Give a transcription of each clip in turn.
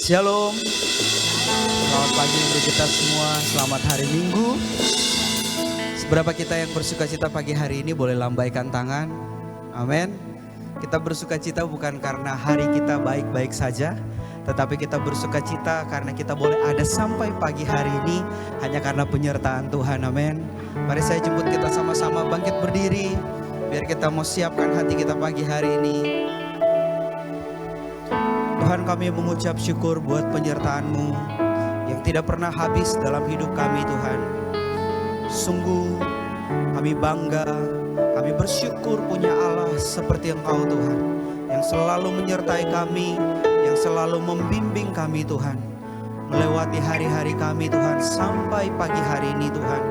Shalom, selamat pagi untuk kita semua, selamat hari Minggu. Seberapa kita yang bersuka cita pagi hari ini boleh lambaikan tangan, amin. Kita bersuka cita bukan karena hari kita baik-baik saja, tetapi kita bersuka cita karena kita boleh ada sampai pagi hari ini hanya karena penyertaan Tuhan, amin. Mari saya jemput kita sama-sama bangkit berdiri, biar kita mau siapkan hati kita pagi hari ini. Tuhan, kami mengucap syukur buat penyertaan-Mu yang tidak pernah habis dalam hidup kami, Tuhan. Sungguh kami bangga, kami bersyukur punya Allah seperti Engkau, Tuhan, yang selalu menyertai kami, yang selalu membimbing kami, Tuhan, melewati hari-hari kami, Tuhan, sampai pagi hari ini, Tuhan.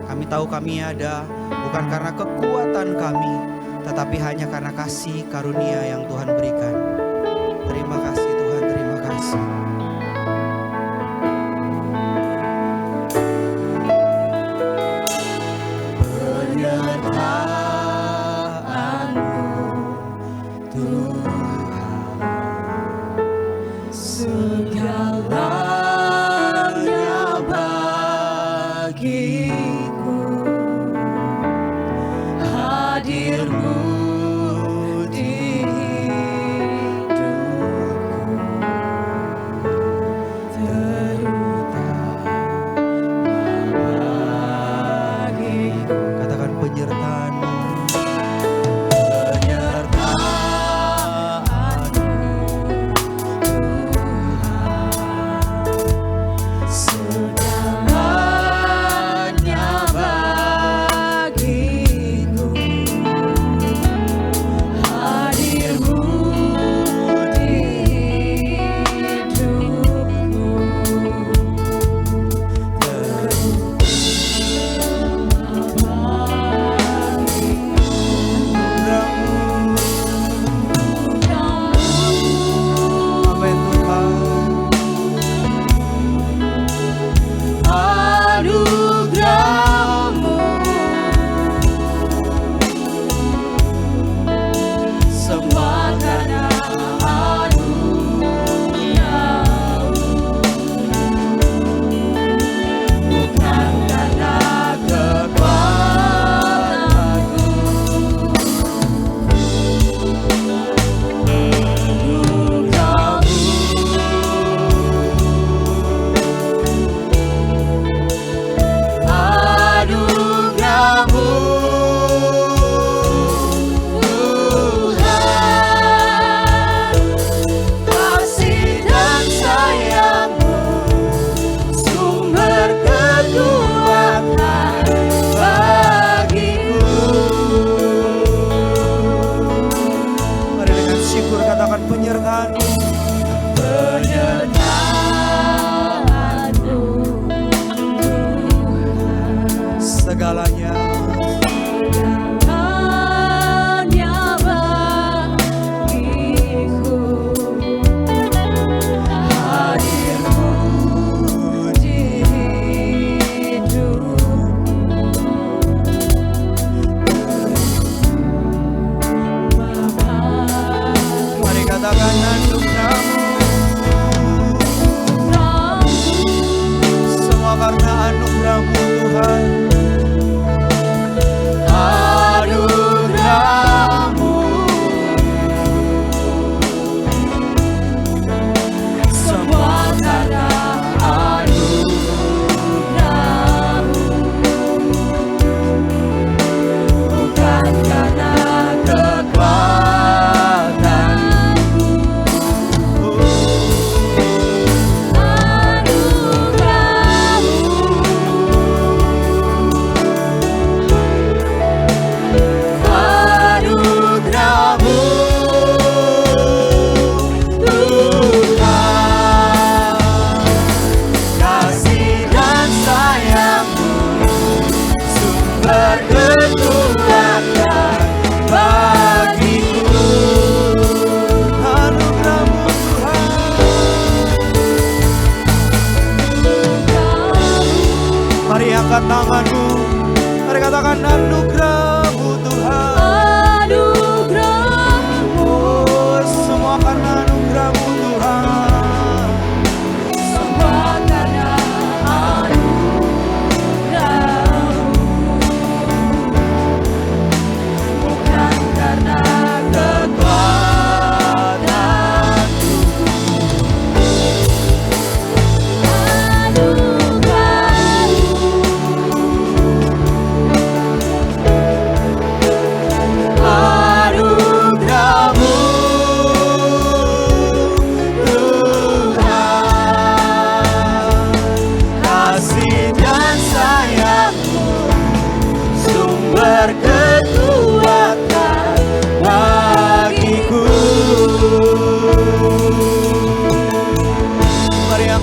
Kami tahu kami ada bukan karena kekuatan kami, tetapi hanya karena kasih karunia yang Tuhan berikan. Terima kasih Tuhan, terima kasih. Penyertaan-Mu Tuhan, segalanya bagiku. Hadir-Mu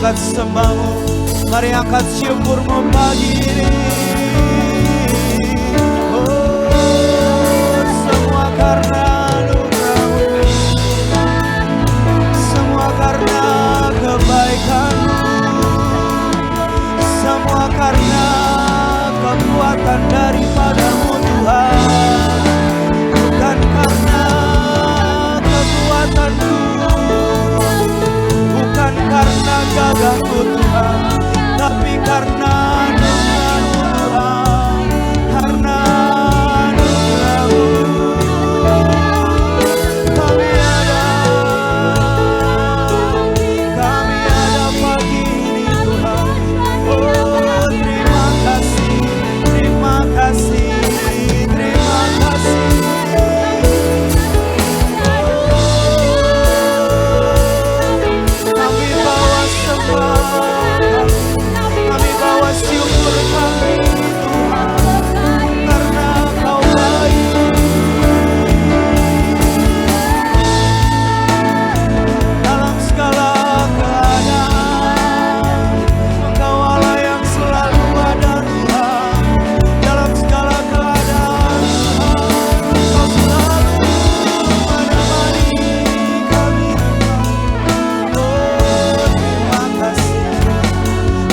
angkat sembahmu, mari angkat syukurmu pagi ini. Oh, semua karena anugerah-Mu, semua karena kebaikan-Mu, semua karena kekuatan daripada-Mu Tuhan, bukan karena kekuatanku, bukan karena gagahku Tuhan, tapi karena anugerah-Mu Tuhan, karena anugerah-Mu kami ada pagi ini Tuhan. Oh, terima kasih, terima kasih, terima kasih. Kami bawa sembah, kami bawa syukur kami Tuhan, karena Kau baik. Dalam segala keadaan, Engkau Allah yang selalu ada Tuhan. Dalam segala keadaan, Engkau selalu menemani kami Tuhan. Oh, terima kasih,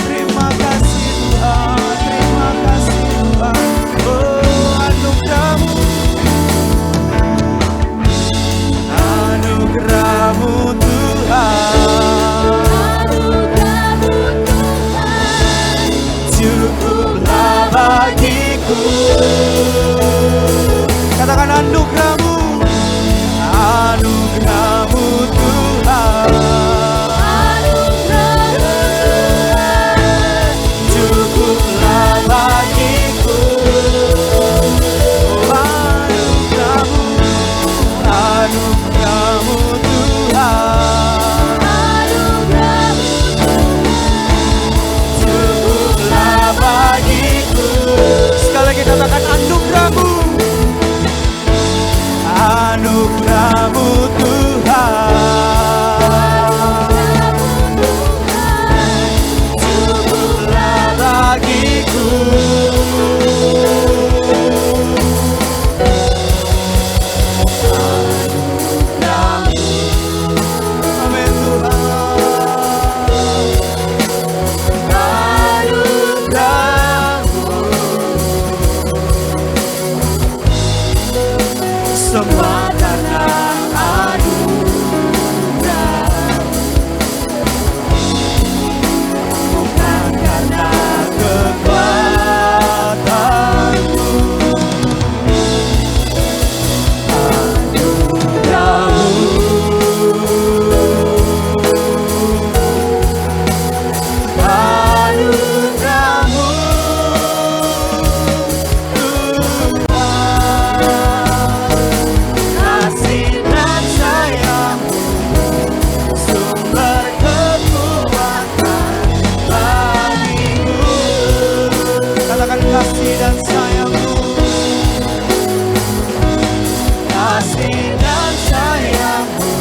terima kasih Tuhan, terima kasih Tuhan. Oh, anugerah-Mu, anugerah-Mu Tuhan, cukuplah bagiku. Katakan anugerah-Mu, anugerah-Mu Tuhan, cukuplah bagiku. Oh, anugerah-Mu, anugerah-Mu Tuhan, cukuplah bagiku. Sekali lagi katakan anugerah-Mu, anugerah-Mu Tuhan, cukuplah bagiku. Amin Tuhan, anugerah-Mu semua karena anugerah, bukan karena kekuatanku. Anugerah-Mu, anugerah-Mu Tuhan, kasih dan sayang-Mu, sumber kekuatan bagiku. Katakan kasih dan sayang-Mu, kasih dan sayang-Mu,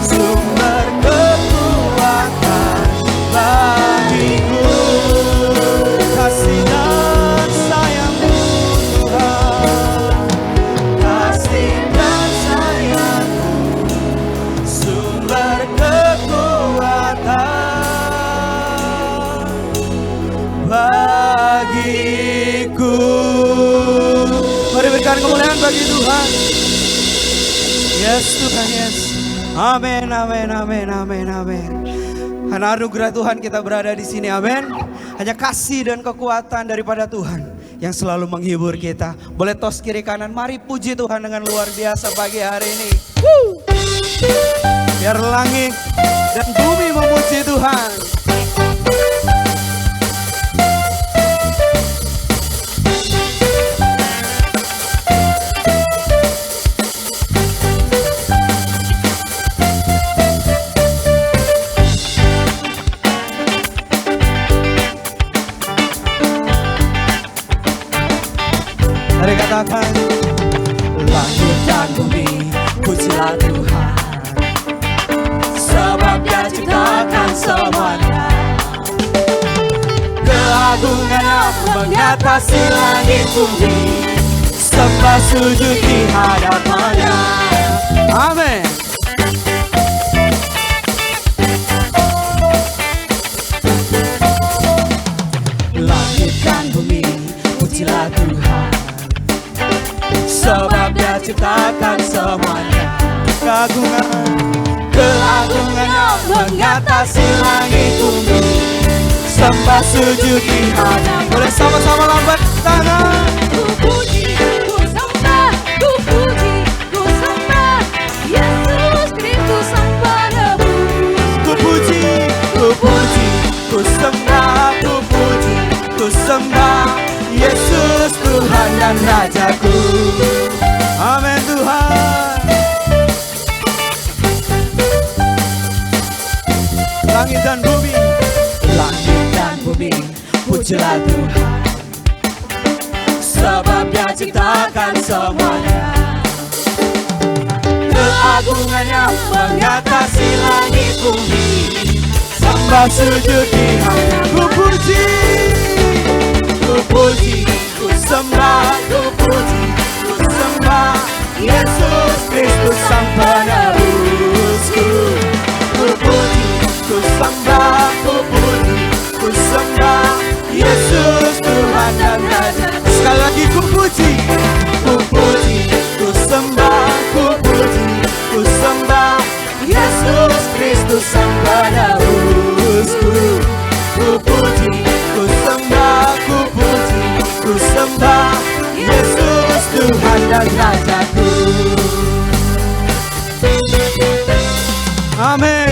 sumber kekuatan bagiku. Kasih dan sayang-Mu Tuhan, kasih dan sayang-Mu, sumber kekuatan bagiku. Mari berikan kemuliaan bagi Tuhan. Yes Tuhan, yes. Amin, amin, amin, amin, amin. Karena anugerah Tuhan kita berada di sini, amin. Hanya kasih dan kekuatan daripada Tuhan yang selalu menghibur kita. Boleh tos kiri kanan, mari puji Tuhan dengan luar biasa pagi hari ini. Biar langit dan bumi memuji Tuhan. Mari katakan, langit dan bumi pujilah Tuhan, sebab Dia ciptakan semuanya. mengatasi langit bumi, sembah sujud di hadapannya. Amin. Langit dan bumi, pujilah Tuhan, sebab Dia ciptakan semuanya. Keagungannya mengatasi langit bumi, sembah sujud di hadapan. Boleh sama-sama lambat tangan. Ku puji, ku sembah, ku puji, ku sembah Yesus Kristus Sang Penebus. Ku puji, ku puji, ku sembah, ku puji, ku sembah Yesus Tuhan dan Rajaku. Amin Tuhan. Langit dan bumi, langit dan bumi, pujilah Tuhan, sebab Dia ciptakan semuanya. Keagungannya mengatasi langit bumi, sembah sujud di hadapan. Ku puji, ku puji, ku sembah, ku puji, ku sembah Yesus Kristus Sang Penebusku. Ku puji, ku sembah, ku puji, ku sembah Yesus Tuhan dan Raja. Sekali lagi ku puji, ku puji, ku sembah, ku puji, ku sembah Yesus Kristus Sang Penebusku. Ku puji, ku sembah, ku puji, ku sembah Yesus Tuhan dan Rajaku. Amin.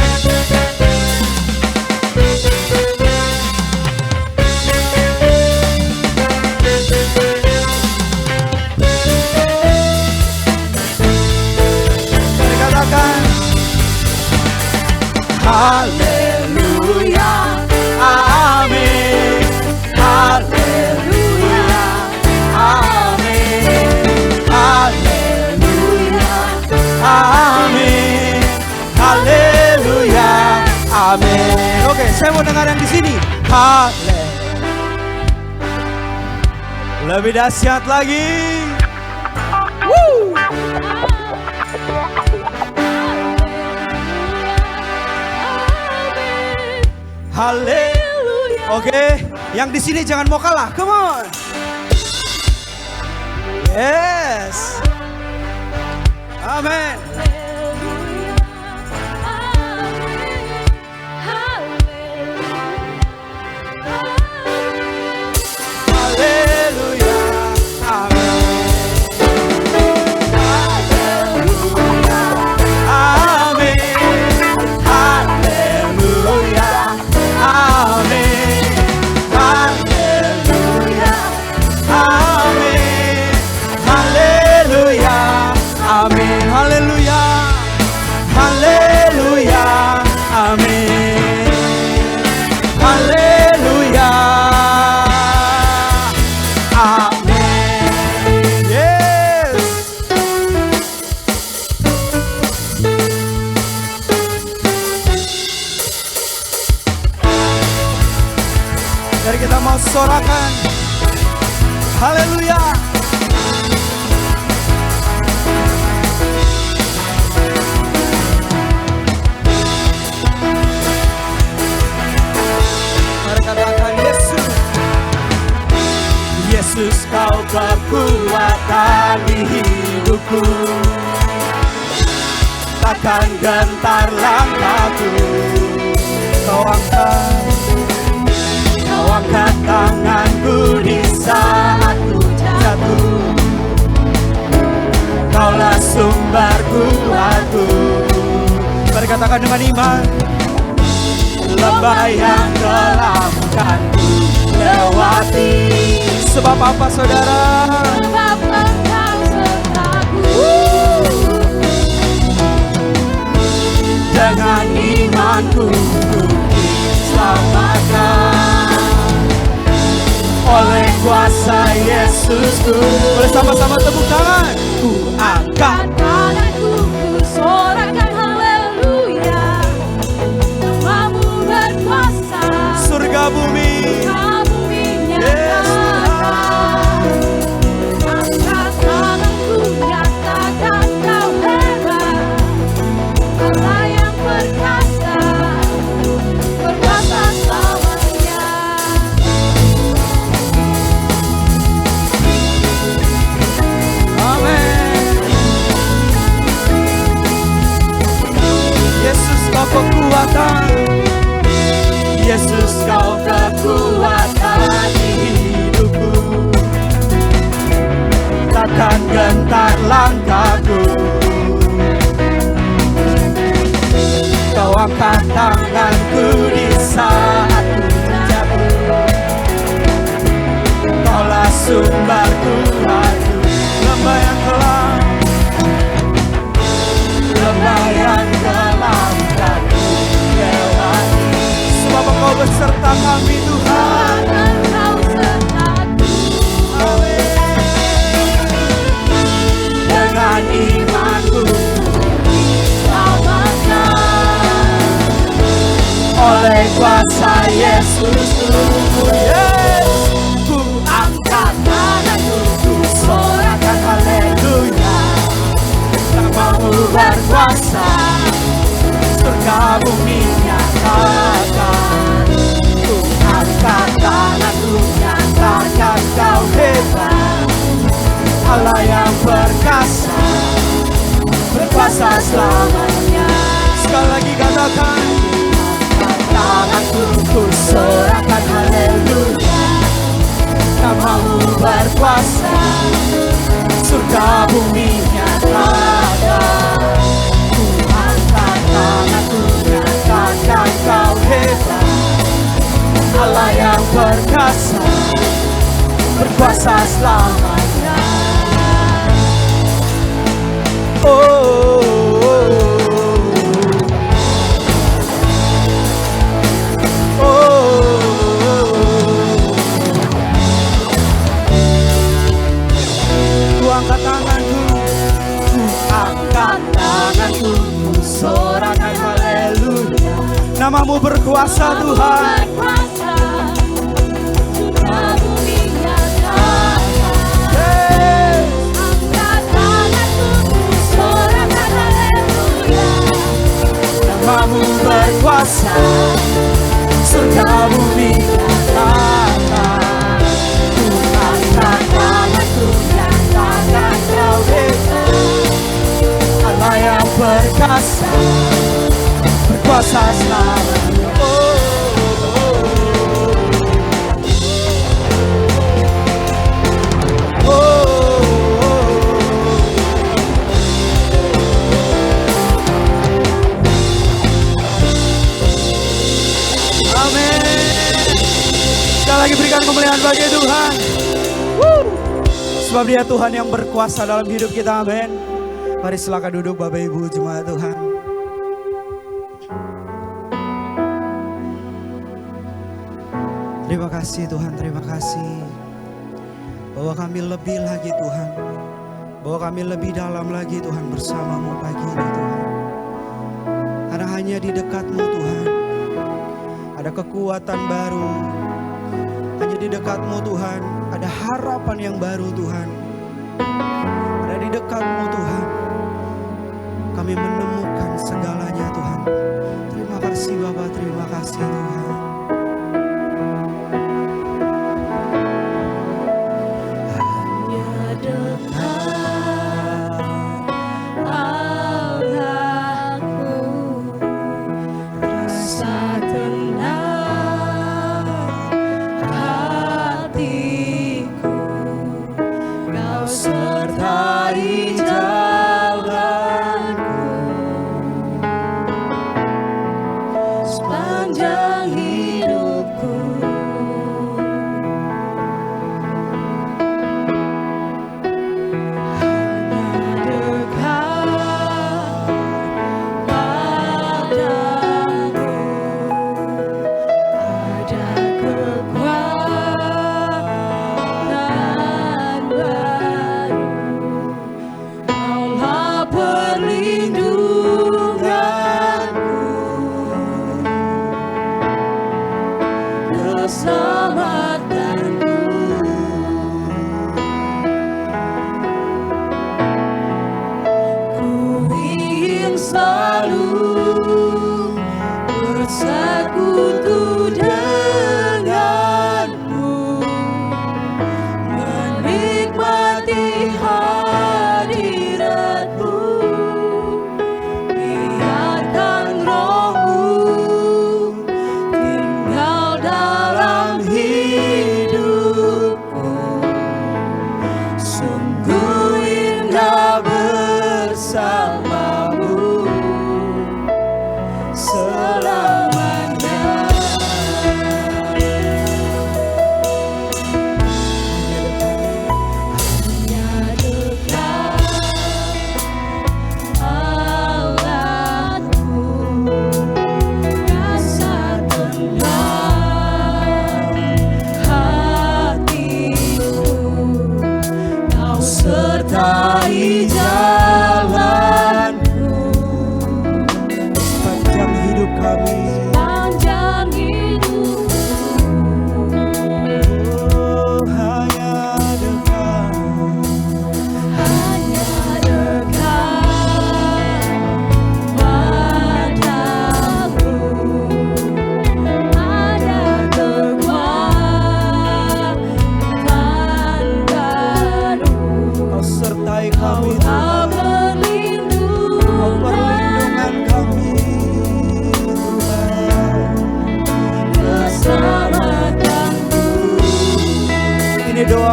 Katakan haleluya, amin, haleluya, amin, haleluya, amin, haleluya, amin. Oke, saya mau dengar yang di sini. Lebih dahsyat lagi. Woo! Haleluya. Oke, yang di sini jangan mau kalah. Come on. Yes. Amin. Haleluya. Amin. Haleluya. Amin. Haleluya. Amin. Haleluya. Amin. Haleluya. Amin. Haleluya. Haleluya. Amin. Haleluya. Amin. Yes. Mari kita mau sorakan haleluya. Mari katakan Yesus. Yesus, kau kekuatan di hidupku, takkan gentar langkahku. Kau angkat tanganku di saat ku jatuh. Kaulah sumber kuatku. Mari katakan dengan iman. Lembah yang gelap kan ku lewati. Sebab apa saudara? Sebab Engkau sertaku. Dengan imanku ku diselamatkan oleh kuasa Yesusku. Boleh sama-sama tepuk tangan. Ku angkat Tanganku, ku sorakan haleluya. Namamu berkuasa. surga bumi. Kamu Yes, Yesus kau kekuatan hidupku, takkan gentar langkahku. Kau angkat tanganku di saat ku jatuh, Kaulah sumber Tuhanku. Lembah yang kelam, lembah yang kelam dan ku lewati. Sebab Engkau beserta kami Tuhan. Engkau sertaku. Amin. Dengan imanku oleh kuasa Yesus ku angkat tanganku, ku sorakan haleluya. Namamu berkuasa, surga bumi nyatakan. Ku angkat tanganku, nyatakan kau hebat. Allah yang perkasa, berkuasa selamanya. Sekali lagi katakan, tanganku ku sorakan haleluya. Namamu berkuasa, surga bumi nyatakan. Ku angkat tanganku, nyatakan kau hebat. Allah yang perkasa, berkuasa selamanya. Angkat tanganku, ku angkat tanganku, ku sorakan haleluya. Namamu berkuasa Tuhan. Surga bumi nyatakan. Angkat tanganku, ku sorakan haleluya. Namamu berkuasa, surga bumi nyatakan. Ku angkat tanganku, nyatakan kau hebat. Allah yang perkasa, berkuasa selamanya. Amin. Sekali lagi berikan kemuliaan bagi Tuhan. Sebab Dia Tuhan yang berkuasa dalam hidup kita. Amin. Mari silakan duduk Bapak Ibu jemaat Tuhan. Terima kasih Tuhan, terima kasih bahwa kami lebih lagi Tuhan, bahwa kami lebih dalam lagi Tuhan bersama-Mu pagi ini Tuhan. Karena hanya di dekat-Mu Tuhan ada kekuatan baru, hanya di dekat-Mu Tuhan ada harapan yang baru Tuhan. Ada di dekat-Mu Tuhan kami menemukan segalanya Tuhan. Terima kasih Bapa, terima kasih Tuhan.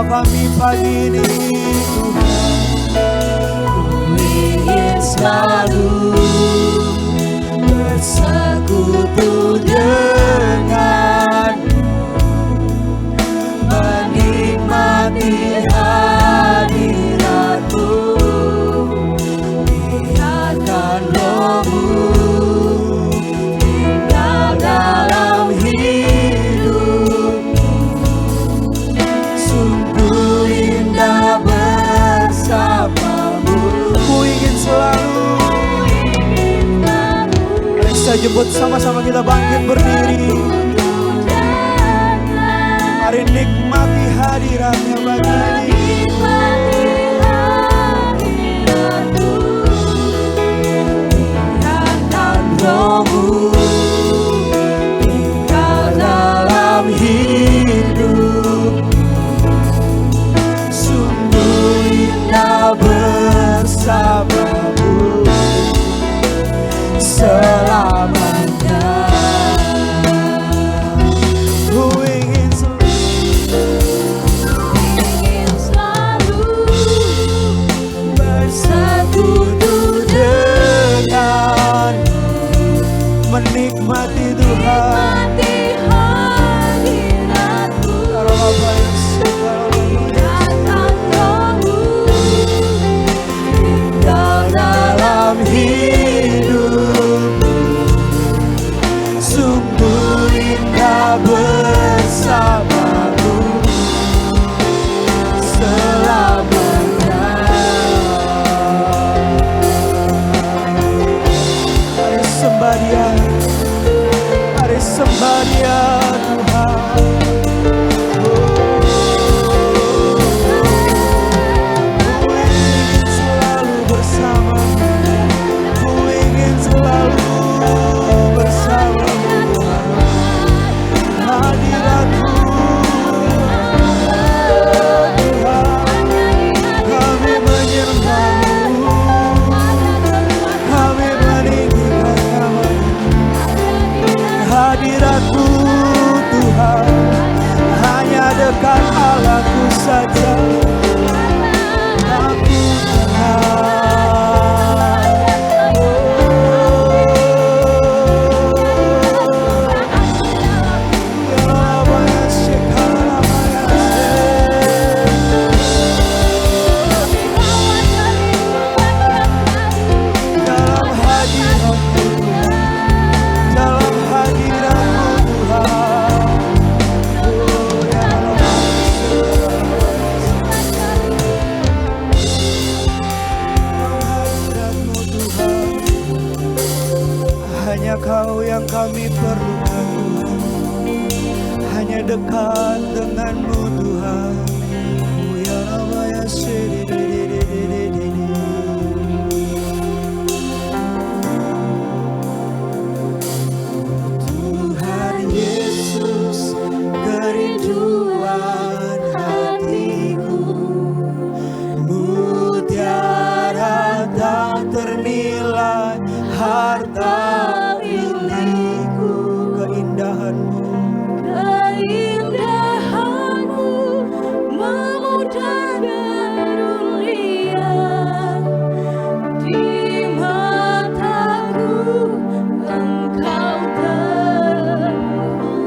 kami pagi ini Tuhan. Ku ingin selalu bersekutu denganmu, menikmati hadiratmu, biarkan rohmu tinggal dalam hidupku. Sungguh indah bersamamu. Ku ingin selalu. Mari kita jemput sama-sama, kita bangkit berdiri. Mari nikmati hadiratnya pagi ini. Biarkan rohmu tinggal dalam hidup. Sungguh indah bersamamu selamanya. Ku ingin selalu bersekutu dengan menikmati Tuhan. menikmati hadiratmu. Biarkan rohmu tinggal dalam hidup. Sungguh indah bersamamu selamanya. Mari sembah Dia, mari sembah Dia Tuhan. Ku ingin selalu bersamamu, ku ingin selalu bersamamu. Hadiratmu Tuhan, kami menyembah-Mu, kami meninggikan nama-Mu. Hadiratmu Tuhan, hanya dekat Allahku saja. Aku dalam hadiratmu, dalam hadiratmu Tuhan. Hadiratmu Tuhan, hanya Kau yang kami perlukan Tuhan. Hanya dekat denganmu Tuhan. Ya Rabbi ya Tuhan Yesus, kerinduan hatiku, mutiara tak ternilai, harta milikku. Keindahanmu, Keindahanmu memudar dunia. Di mataku Engkau terpuji.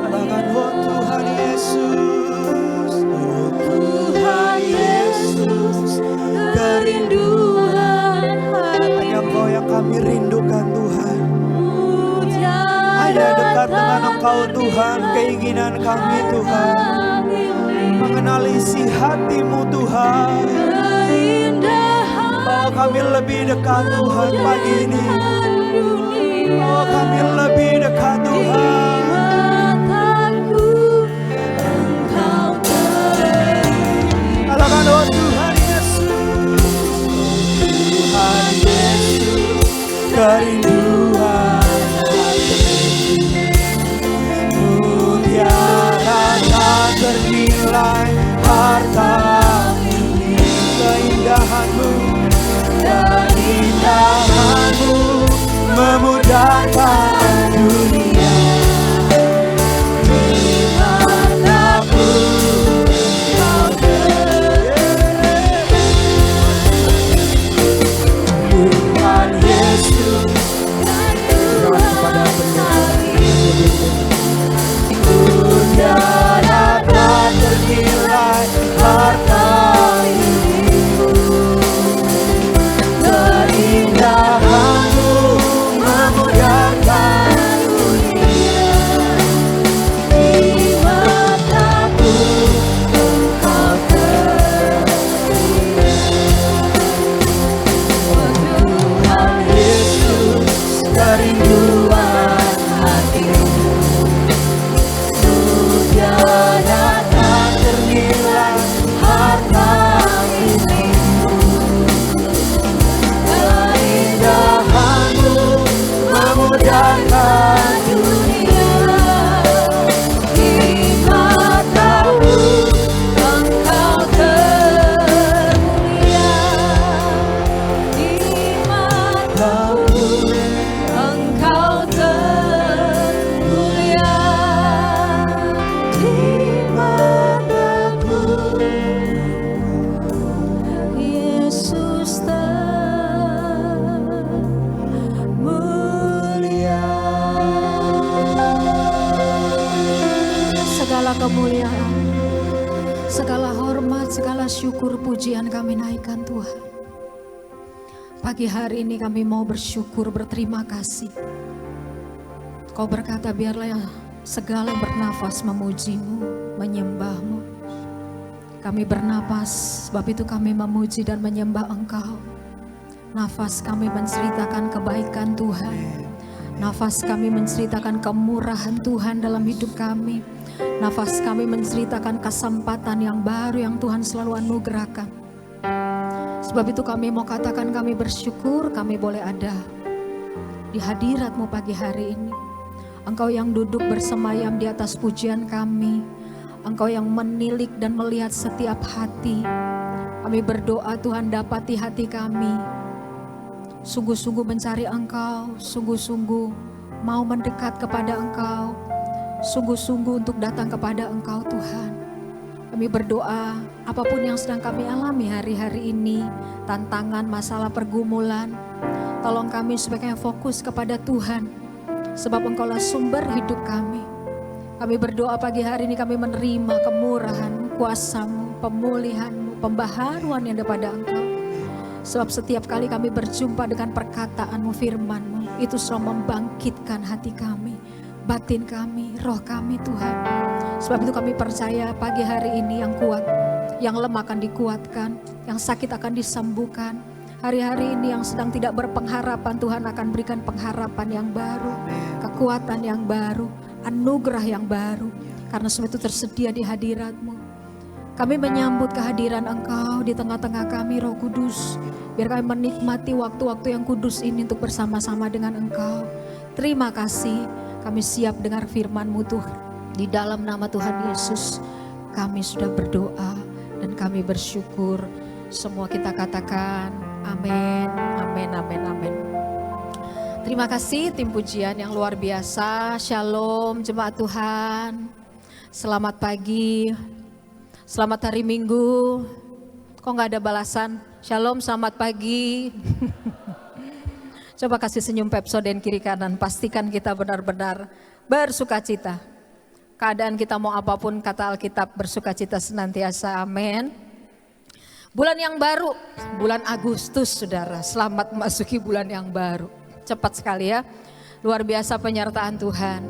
katakan oh Tuhan Yesus, oh Tuhan Yesus, kerinduan hanya Engkau yang kami rindukan Tuhan. Hanya mutiara dekat dengan Engkau Tuhan, keinginan kami Tuhan, mengenali isi hati-Mu Tuhan. Bawa kami lebih dekat Tuhan pagi ini. Bawa kami lebih dekat Tuhan. Katakan oh Tuhan Yesus, Tuhan Yesus, kerinduan mutiara tak ternilai, harta milik. Keindahanmu, keindahanmu memudahkan dunia. kemuliaan, segala hormat, segala syukur, pujian kami naikkan Tuhan. Pagi hari ini kami mau bersyukur, berterima kasih. Kau berkata biarlah segala yang bernafas memuji-Mu, menyembah-Mu. Kami bernapas, sebab itu kami memuji dan menyembah Engkau. Nafas kami menceritakan kebaikan Tuhan. Nafas kami menceritakan kemurahan Tuhan dalam hidup kami. Nafas kami menceritakan kesempatan yang baru yang Tuhan selalu anugerahkan. Sebab itu kami mau katakan kami bersyukur kami boleh ada di hadirat-Mu pagi hari ini. Engkau yang duduk bersemayam di atas pujian kami. Engkau yang menilik dan melihat setiap hati. Kami berdoa Tuhan dapati hati kami. Sungguh-sungguh mencari Engkau, sungguh-sungguh mau mendekat kepada Engkau, sungguh-sungguh untuk datang kepada Engkau Tuhan. Kami berdoa apapun yang sedang kami alami hari-hari ini, tantangan, masalah, pergumulan, tolong kami supaya fokus kepada Tuhan, sebab Engkaulah sumber hidup kami. Kami berdoa pagi hari ini kami menerima kemurahan-Mu, kuasa-Mu, pemulihan-Mu, pembaharuan yang daripada Engkau. Sebab setiap kali kami berjumpa dengan perkataan-Mu, firman-Mu, itu selalu membangkitkan hati kami, batin kami, roh kami Tuhan. Sebab itu kami percaya pagi hari ini yang kuat, yang lemah akan dikuatkan, yang sakit akan disembuhkan. Hari-hari ini yang sedang tidak berpengharapan, Tuhan akan berikan pengharapan yang baru, kekuatan yang baru, anugerah yang baru. Karena semua itu tersedia di hadirat-Mu. Kami menyambut kehadiran Engkau di tengah-tengah kami, Roh Kudus. Biar kami menikmati waktu-waktu yang kudus ini untuk bersama-sama dengan Engkau. Terima kasih, kami siap dengar firman-Mu Tuhan. Di dalam nama Tuhan Yesus, kami sudah berdoa dan kami bersyukur. Semua kita katakan, amin, amin, amin, amin. Terima kasih tim pujian yang luar biasa. Shalom jemaat Tuhan. Selamat pagi. Selamat hari Minggu. Kok gak ada balasan? Shalom, selamat pagi. Coba kasih senyum Pepsodent kiri kanan. Pastikan kita benar-benar bersukacita. Keadaan kita mau apapun, kata Alkitab, bersukacita senantiasa. Amin. Bulan yang baru, bulan Agustus saudara. Selamat memasuki bulan yang baru. Cepat sekali ya. Luar biasa penyertaan Tuhan.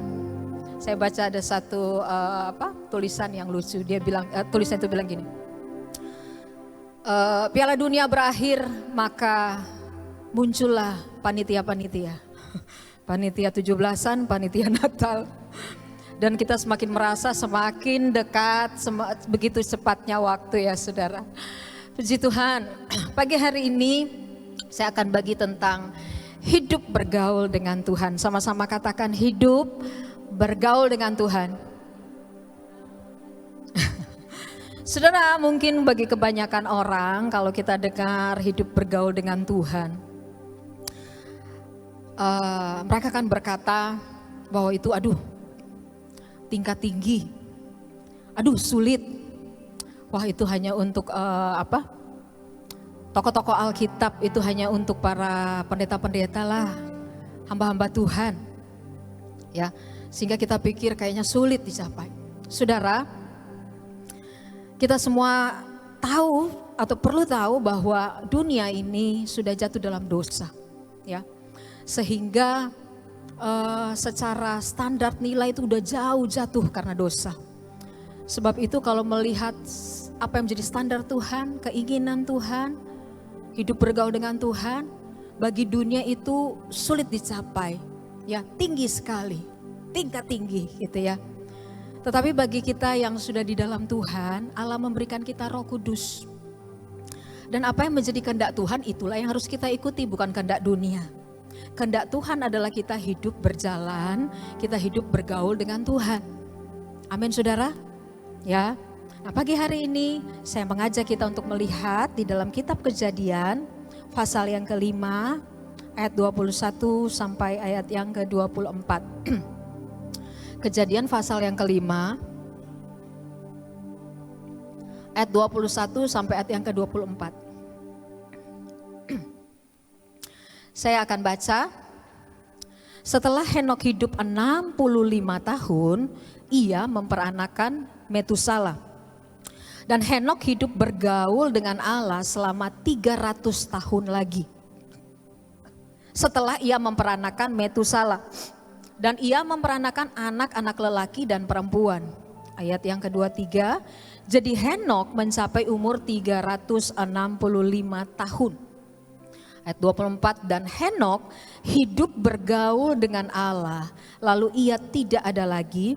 Saya baca ada satu tulisan yang lucu. Dia bilang, tulisan itu bilang gini. Piala Dunia berakhir, maka muncullah panitia-panitia. Panitia 17-an, panitia Natal. Dan kita semakin merasa semakin dekat, begitu cepatnya waktu ya saudara. Puji Tuhan, pagi hari ini saya akan bagi tentang hidup bergaul dengan Tuhan. Sama-sama katakan hidup bergaul dengan Tuhan. Saudara, mungkin bagi kebanyakan orang kalau kita dengar hidup bergaul dengan Tuhan, mereka akan berkata bahwa itu tingkat tinggi, sulit. Wah itu hanya untuk tokoh-tokoh Alkitab, itu hanya untuk para pendeta-pendeta lah, hamba-hamba Tuhan. Ya, sehingga kita pikir kayaknya sulit dicapai. Saudara, kita semua tahu atau perlu tahu bahwa dunia ini sudah jatuh dalam dosa, ya. Sehingga secara standar nilai itu udah jauh jatuh karena dosa. Sebab itu kalau melihat apa yang menjadi standar Tuhan, keinginan Tuhan, hidup bergaul dengan Tuhan, bagi dunia itu sulit dicapai, ya, tinggi sekali, tingkat tinggi gitu ya. Tetapi bagi kita yang sudah di dalam Tuhan, Allah memberikan kita Roh Kudus. Dan apa yang menjadi kehendak Tuhan itulah yang harus kita ikuti, bukan kehendak dunia. Kehendak Tuhan adalah kita hidup berjalan, kita hidup bergaul dengan Tuhan. Amin saudara. Ya. Nah pagi hari ini saya mengajak kita untuk melihat di dalam kitab Kejadian pasal yang kelima ayat 21 sampai ayat yang ke-24. Kejadian pasal yang kelima ayat 21 sampai ayat yang ke-24. Saya akan baca. Setelah Henok hidup 65 tahun, ia memperanakan Metusala. Dan Henok hidup bergaul dengan Allah selama 300 tahun lagi. Setelah ia memperanakan Metusala. Dan ia memperanakan anak-anak lelaki dan perempuan. Ayat yang kedua 3, jadi Henok mencapai umur 365 tahun. Ayat 24, dan Henok hidup bergaul dengan Allah. Lalu ia tidak ada lagi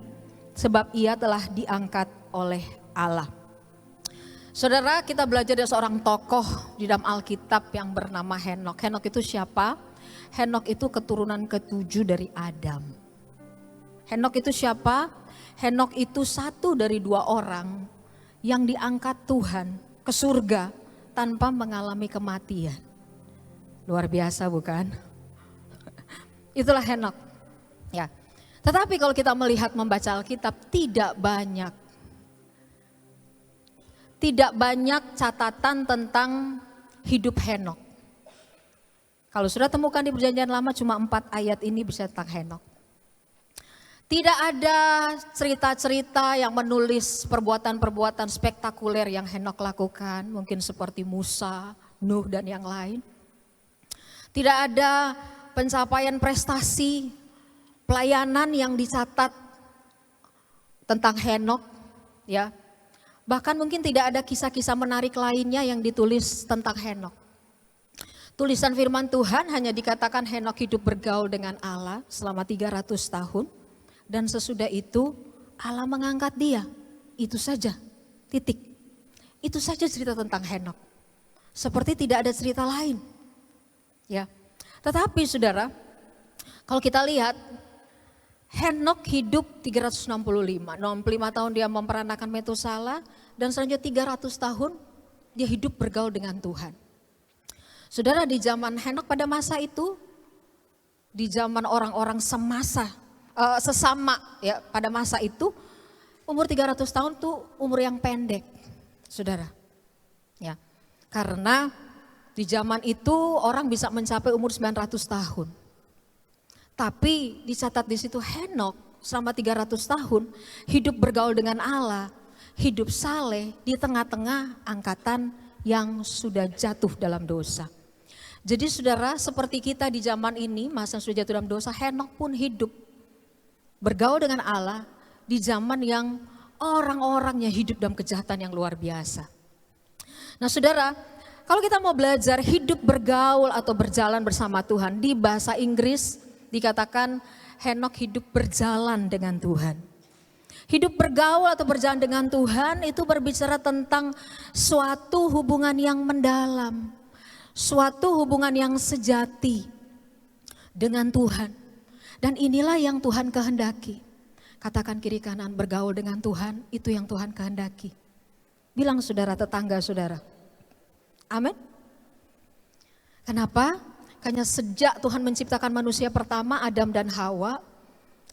sebab ia telah diangkat oleh Allah. Saudara, kita belajar dari seorang tokoh di dalam Alkitab yang bernama Henok. Henok itu siapa? Henok itu keturunan ke-7 dari Adam. Henok itu siapa? Henok itu satu dari 2 orang yang diangkat Tuhan ke surga tanpa mengalami kematian. Luar biasa bukan? Itulah Henok. Ya. Tetapi kalau kita melihat membaca Alkitab tidak banyak catatan tentang hidup Henok. Kalau sudah temukan di Perjanjian Lama cuma 4 ayat ini bisa tentang Henok. Tidak ada cerita-cerita yang menulis perbuatan-perbuatan spektakuler yang Henok lakukan. Mungkin seperti Musa, Nuh dan yang lain. Tidak ada pencapaian prestasi, pelayanan yang dicatat tentang Henok. Ya. Bahkan mungkin tidak ada kisah-kisah menarik lainnya yang ditulis tentang Henok. Tulisan firman Tuhan hanya dikatakan Henok hidup bergaul dengan Allah selama 300 tahun. Dan sesudah itu Allah mengangkat dia. Itu saja, titik. Itu saja cerita tentang Henok. Seperti tidak ada cerita lain. Ya. Tetapi saudara, kalau kita lihat Henok hidup 365 tahun dia memperanakan Metusala, dan selanjutnya 300 tahun dia hidup bergaul dengan Tuhan. Saudara, di zaman Henok pada masa itu, di zaman orang-orang sesama ya pada masa itu, umur 300 tahun tuh umur yang pendek, saudara. Ya, karena di zaman itu orang bisa mencapai umur 900 tahun. Tapi dicatat di situ Henok selama 300 tahun hidup bergaul dengan Allah, hidup saleh di tengah-tengah angkatan yang sudah jatuh dalam dosa. Jadi saudara, seperti kita di zaman ini masa sudah jatuh dalam dosa, Henok pun hidup bergaul dengan Allah di zaman yang orang-orangnya hidup dalam kejahatan yang luar biasa. Nah saudara, kalau kita mau belajar hidup bergaul atau berjalan bersama Tuhan, di bahasa Inggris dikatakan Henok hidup berjalan dengan Tuhan. Hidup bergaul atau berjalan dengan Tuhan itu berbicara tentang suatu hubungan yang mendalam. Suatu hubungan yang sejati dengan Tuhan. Dan inilah yang Tuhan kehendaki. Katakan kiri kanan, bergaul dengan Tuhan, itu yang Tuhan kehendaki. Bilang saudara, tetangga saudara. Amin. Kenapa? Karena sejak Tuhan menciptakan manusia pertama, Adam dan Hawa,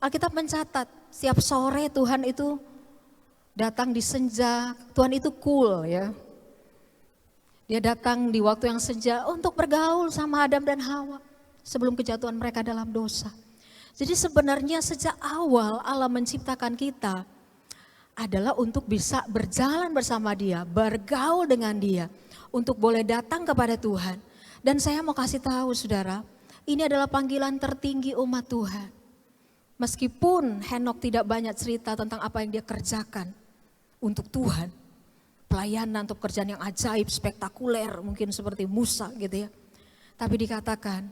Alkitab mencatat setiap sore Tuhan itu datang di senja. Tuhan itu cool ya. Dia datang di waktu yang senja untuk bergaul sama Adam dan Hawa sebelum kejatuhan mereka dalam dosa. Jadi sebenarnya sejak awal Allah menciptakan kita adalah untuk bisa berjalan bersama Dia, bergaul dengan Dia, untuk boleh datang kepada Tuhan. Dan saya mau kasih tahu saudara, ini adalah panggilan tertinggi umat Tuhan. Meskipun Henok tidak banyak cerita tentang apa yang dia kerjakan untuk Tuhan. Pelayanan untuk kerjaan yang ajaib, spektakuler, mungkin seperti Musa gitu ya. Tapi dikatakan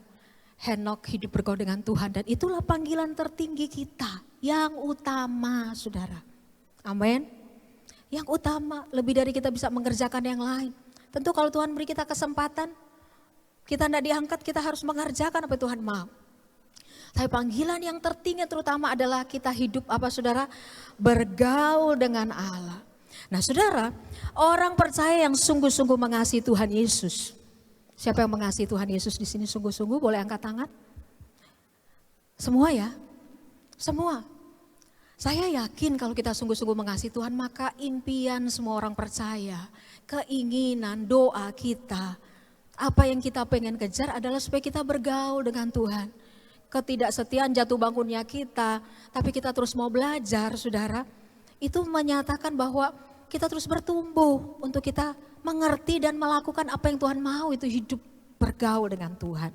Henok hidup bergaul dengan Tuhan, dan itulah panggilan tertinggi kita yang utama saudara. Amin. Yang utama, lebih dari kita bisa mengerjakan yang lain. Tentu kalau Tuhan beri kita kesempatan, kita tidak diangkat, kita harus mengerjakan apa Tuhan mau. Tapi panggilan yang tertinggi terutama adalah kita hidup apa saudara? Bergaul dengan Allah. Nah saudara, orang percaya yang sungguh-sungguh mengasihi Tuhan Yesus. Siapa yang mengasihi Tuhan Yesus di sini sungguh-sungguh? Boleh angkat tangan? Semua ya? Semua. Saya yakin kalau kita sungguh-sungguh mengasihi Tuhan, maka impian semua orang percaya, keinginan, doa kita, apa yang kita pengen kejar adalah supaya kita bergaul dengan Tuhan. ketidaksetiaan jatuh bangunnya kita, tapi kita terus mau belajar, saudara, itu menyatakan bahwa kita terus bertumbuh untuk kita mengerti dan melakukan apa yang Tuhan mau, itu hidup bergaul dengan Tuhan.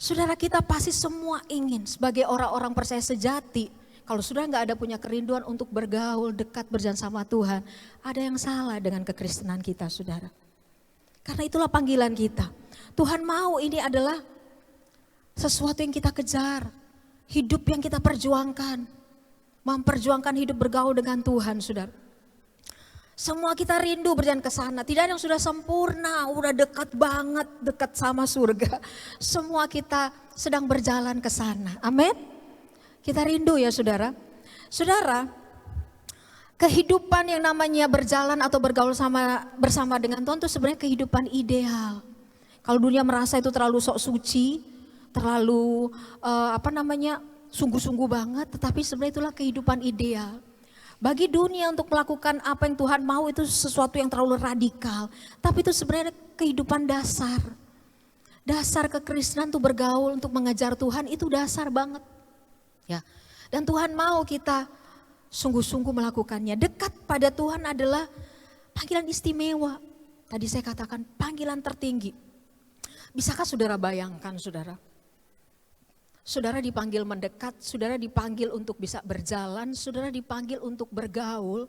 Saudara, kita pasti semua ingin sebagai orang-orang percaya sejati, kalau sudah nggak ada punya kerinduan untuk bergaul, dekat, berjalan sama Tuhan, ada yang salah dengan kekristenan kita, saudara. Karena itulah panggilan kita. Tuhan mau ini adalah sesuatu yang kita kejar, hidup yang kita perjuangkan, memperjuangkan hidup bergaul dengan Tuhan, saudara. Semua kita rindu berjalan ke sana. Tidak ada yang sudah sempurna, udah dekat banget, dekat sama surga. Semua kita sedang berjalan ke sana. Amin. Kita rindu ya saudara. Saudara, kehidupan yang namanya berjalan atau bergaul bersama dengan Tuhan itu sebenarnya kehidupan ideal. Kalau dunia merasa itu terlalu sok suci, terlalu sungguh-sungguh banget, tetapi sebenarnya itulah kehidupan ideal. Bagi dunia untuk melakukan apa yang Tuhan mau itu sesuatu yang terlalu radikal. Tapi itu sebenarnya kehidupan dasar. Dasar kekristenan untuk bergaul, untuk mengejar Tuhan itu dasar banget. Ya. Dan Tuhan mau kita sungguh-sungguh melakukannya. Dekat pada Tuhan adalah panggilan istimewa. Tadi saya katakan panggilan tertinggi. Bisakah saudara bayangkan saudara? Saudara dipanggil mendekat, saudara dipanggil untuk bisa berjalan, saudara dipanggil untuk bergaul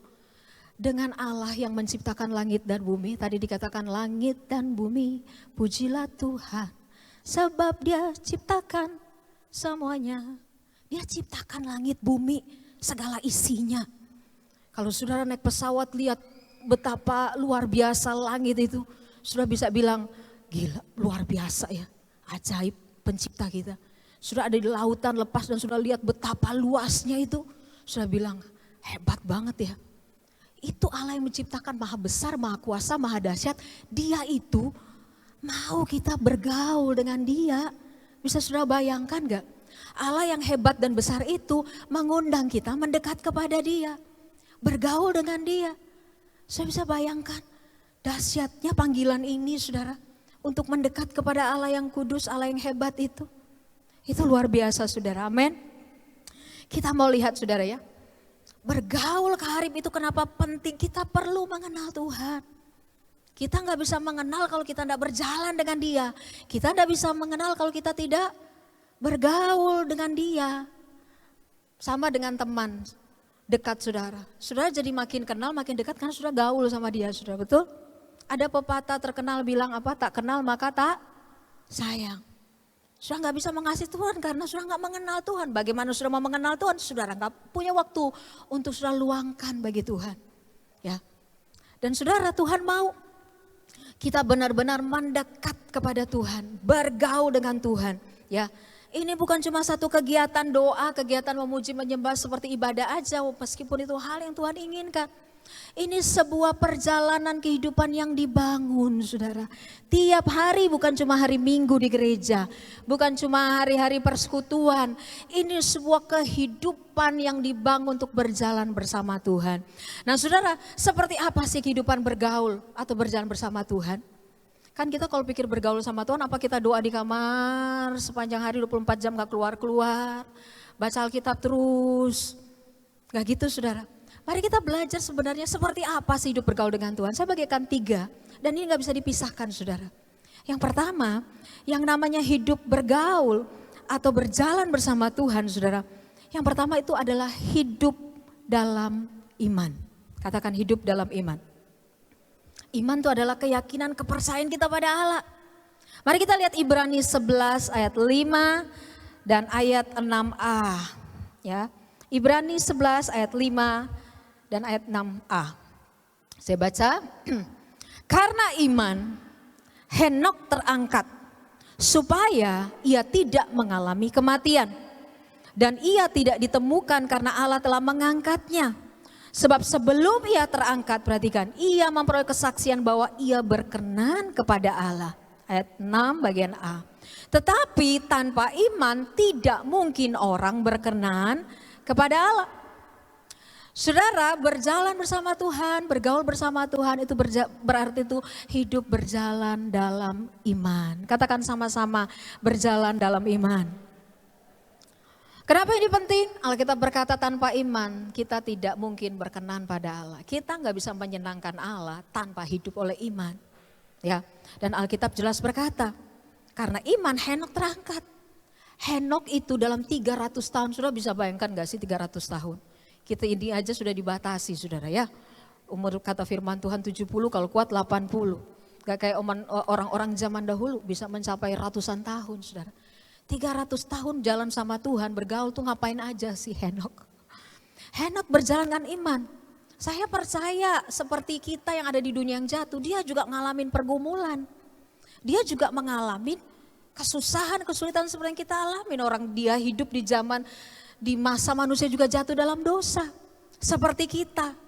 dengan Allah yang menciptakan langit dan bumi. Tadi dikatakan langit dan bumi, pujilah Tuhan. Sebab Dia ciptakan semuanya. Dia ciptakan langit, bumi, segala isinya. Kalau saudara naik pesawat lihat betapa luar biasa langit itu, saudara bisa bilang, gila luar biasa ya, ajaib pencipta kita. Sudah ada di lautan lepas dan sudah lihat betapa luasnya itu. Sudah bilang hebat banget ya. Itu Allah yang menciptakan, maha besar, maha kuasa, maha dahsyat. Dia itu mau kita bergaul dengan Dia. Bisa sudah bayangkan gak? Allah yang hebat dan besar itu mengundang kita mendekat kepada Dia. Bergaul dengan Dia. Saya bisa bayangkan dahsyatnya panggilan ini saudara. Untuk mendekat kepada Allah yang kudus, Allah yang hebat itu. Itu luar biasa saudara, amin. Kita mau lihat saudara ya. Bergaul karib itu kenapa penting, kita perlu mengenal Tuhan. Kita gak bisa mengenal kalau kita tidak berjalan dengan Dia. Kita tidak bisa mengenal kalau kita tidak bergaul dengan Dia. Sama dengan teman dekat saudara. Saudara jadi makin kenal, makin dekat karena sudah gaul sama dia, saudara, betul? Ada pepatah terkenal bilang apa, tak kenal maka tak sayang. Sudah nggak bisa mengasihi Tuhan karena sudah nggak mengenal Tuhan. Bagaimana sudah mau mengenal Tuhan? Saudara nggak punya waktu untuk sudah luangkan bagi Tuhan. Ya. Dan saudara, Tuhan mau kita benar-benar mendekat kepada Tuhan, bergaul dengan Tuhan. Ya. Ini bukan cuma satu kegiatan doa, kegiatan memuji menyembah seperti ibadah aja, meskipun itu hal yang Tuhan inginkan. Ini sebuah perjalanan kehidupan yang dibangun saudara. Tiap hari, bukan cuma hari Minggu di gereja, bukan cuma hari-hari persekutuan. Ini sebuah kehidupan yang dibangun untuk berjalan bersama Tuhan. Nah saudara, seperti apa sih kehidupan bergaul atau berjalan bersama Tuhan? Kan kita kalau pikir bergaul sama Tuhan, apa kita doa di kamar sepanjang hari 24 jam gak keluar-keluar, baca Alkitab terus, gak gitu saudara. Mari kita belajar sebenarnya seperti apa sih hidup bergaul dengan Tuhan. Saya bagikan 3 dan ini gak bisa dipisahkan saudara. Yang pertama, yang namanya hidup bergaul atau berjalan bersama Tuhan saudara. Yang pertama itu adalah hidup dalam iman. Katakan hidup dalam iman. Iman itu adalah keyakinan, kepercayaan kita pada Allah. Mari kita lihat Ibrani 11 ayat 5 dan ayat 6a. Ya, Ibrani 11 ayat 5 dan ayat 6a. Saya baca. Karena iman, Henok terangkat supaya ia tidak mengalami kematian. Dan ia tidak ditemukan karena Allah telah mengangkatnya. Sebab sebelum ia terangkat, perhatikan, ia memperoleh kesaksian bahwa ia berkenan kepada Allah. Ayat 6 bagian A. Tetapi tanpa iman tidak mungkin orang berkenan kepada Allah. Saudara, berjalan bersama Tuhan, bergaul bersama Tuhan itu berarti itu hidup berjalan dalam iman. Katakan sama-sama, berjalan dalam iman. Kenapa ini penting? Alkitab berkata tanpa iman kita tidak mungkin berkenan pada Allah. Kita nggak bisa menyenangkan Allah tanpa hidup oleh iman. Ya, dan Alkitab jelas berkata, karena iman Henok terangkat. Henok itu dalam 300 tahun, sudah bisa bayangkan gak sih 300 tahun? Kita ini aja sudah dibatasi saudara ya. Umur kata firman Tuhan 70, kalau kuat 80. Gak kayak orang-orang zaman dahulu bisa mencapai ratusan tahun saudara. 300 tahun jalan sama Tuhan, bergaul tuh ngapain aja sih Henok? Henok berjalan dengan iman. Saya percaya seperti kita yang ada di dunia yang jatuh, dia juga ngalamin pergumulan. Dia juga mengalami kesusahan, kesulitan seperti yang kita alamin. Orang dia hidup di masa manusia juga jatuh dalam dosa. Seperti kita.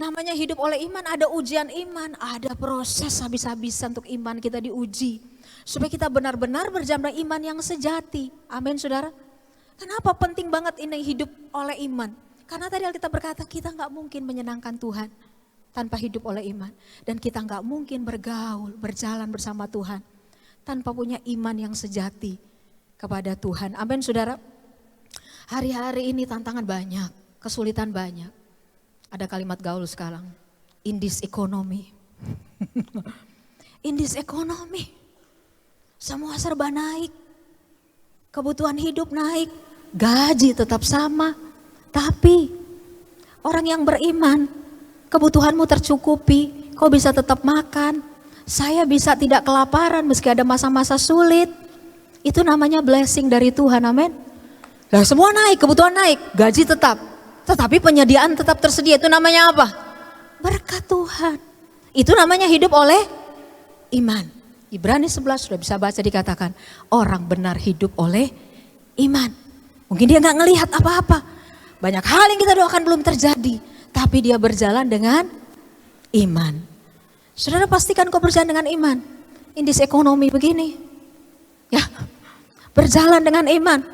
Namanya hidup oleh iman, ada ujian iman, ada proses habis-habisan untuk iman kita diuji. Supaya kita benar-benar berjalan dengan iman yang sejati. Amin saudara. Kenapa penting banget ini hidup oleh iman? Karena tadi Alkitab berkata kita gak mungkin menyenangkan Tuhan tanpa hidup oleh iman. Dan kita gak mungkin bergaul, berjalan bersama Tuhan tanpa punya iman yang sejati kepada Tuhan. Amin saudara. Hari-hari ini tantangan banyak, kesulitan banyak. Ada kalimat gaul sekarang, in this economy. In this economy. Semua serba naik, kebutuhan hidup naik, gaji tetap sama. Tapi orang yang beriman, kebutuhanmu tercukupi, kau bisa tetap makan. Saya bisa tidak kelaparan meski ada masa-masa sulit. Itu namanya blessing dari Tuhan, amin. Nah, semua naik, kebutuhan naik, gaji tetap. Tetapi penyediaan tetap tersedia, itu namanya apa? Berkat Tuhan. Itu namanya hidup oleh iman. Ibrani 11 sudah bisa baca dikatakan orang benar hidup oleh iman. Mungkin dia gak ngelihat apa-apa. Banyak hal yang kita doakan belum terjadi. Tapi dia berjalan dengan iman. Saudara pastikan kau berjalan dengan iman. In this economy begini. Ya, berjalan dengan iman.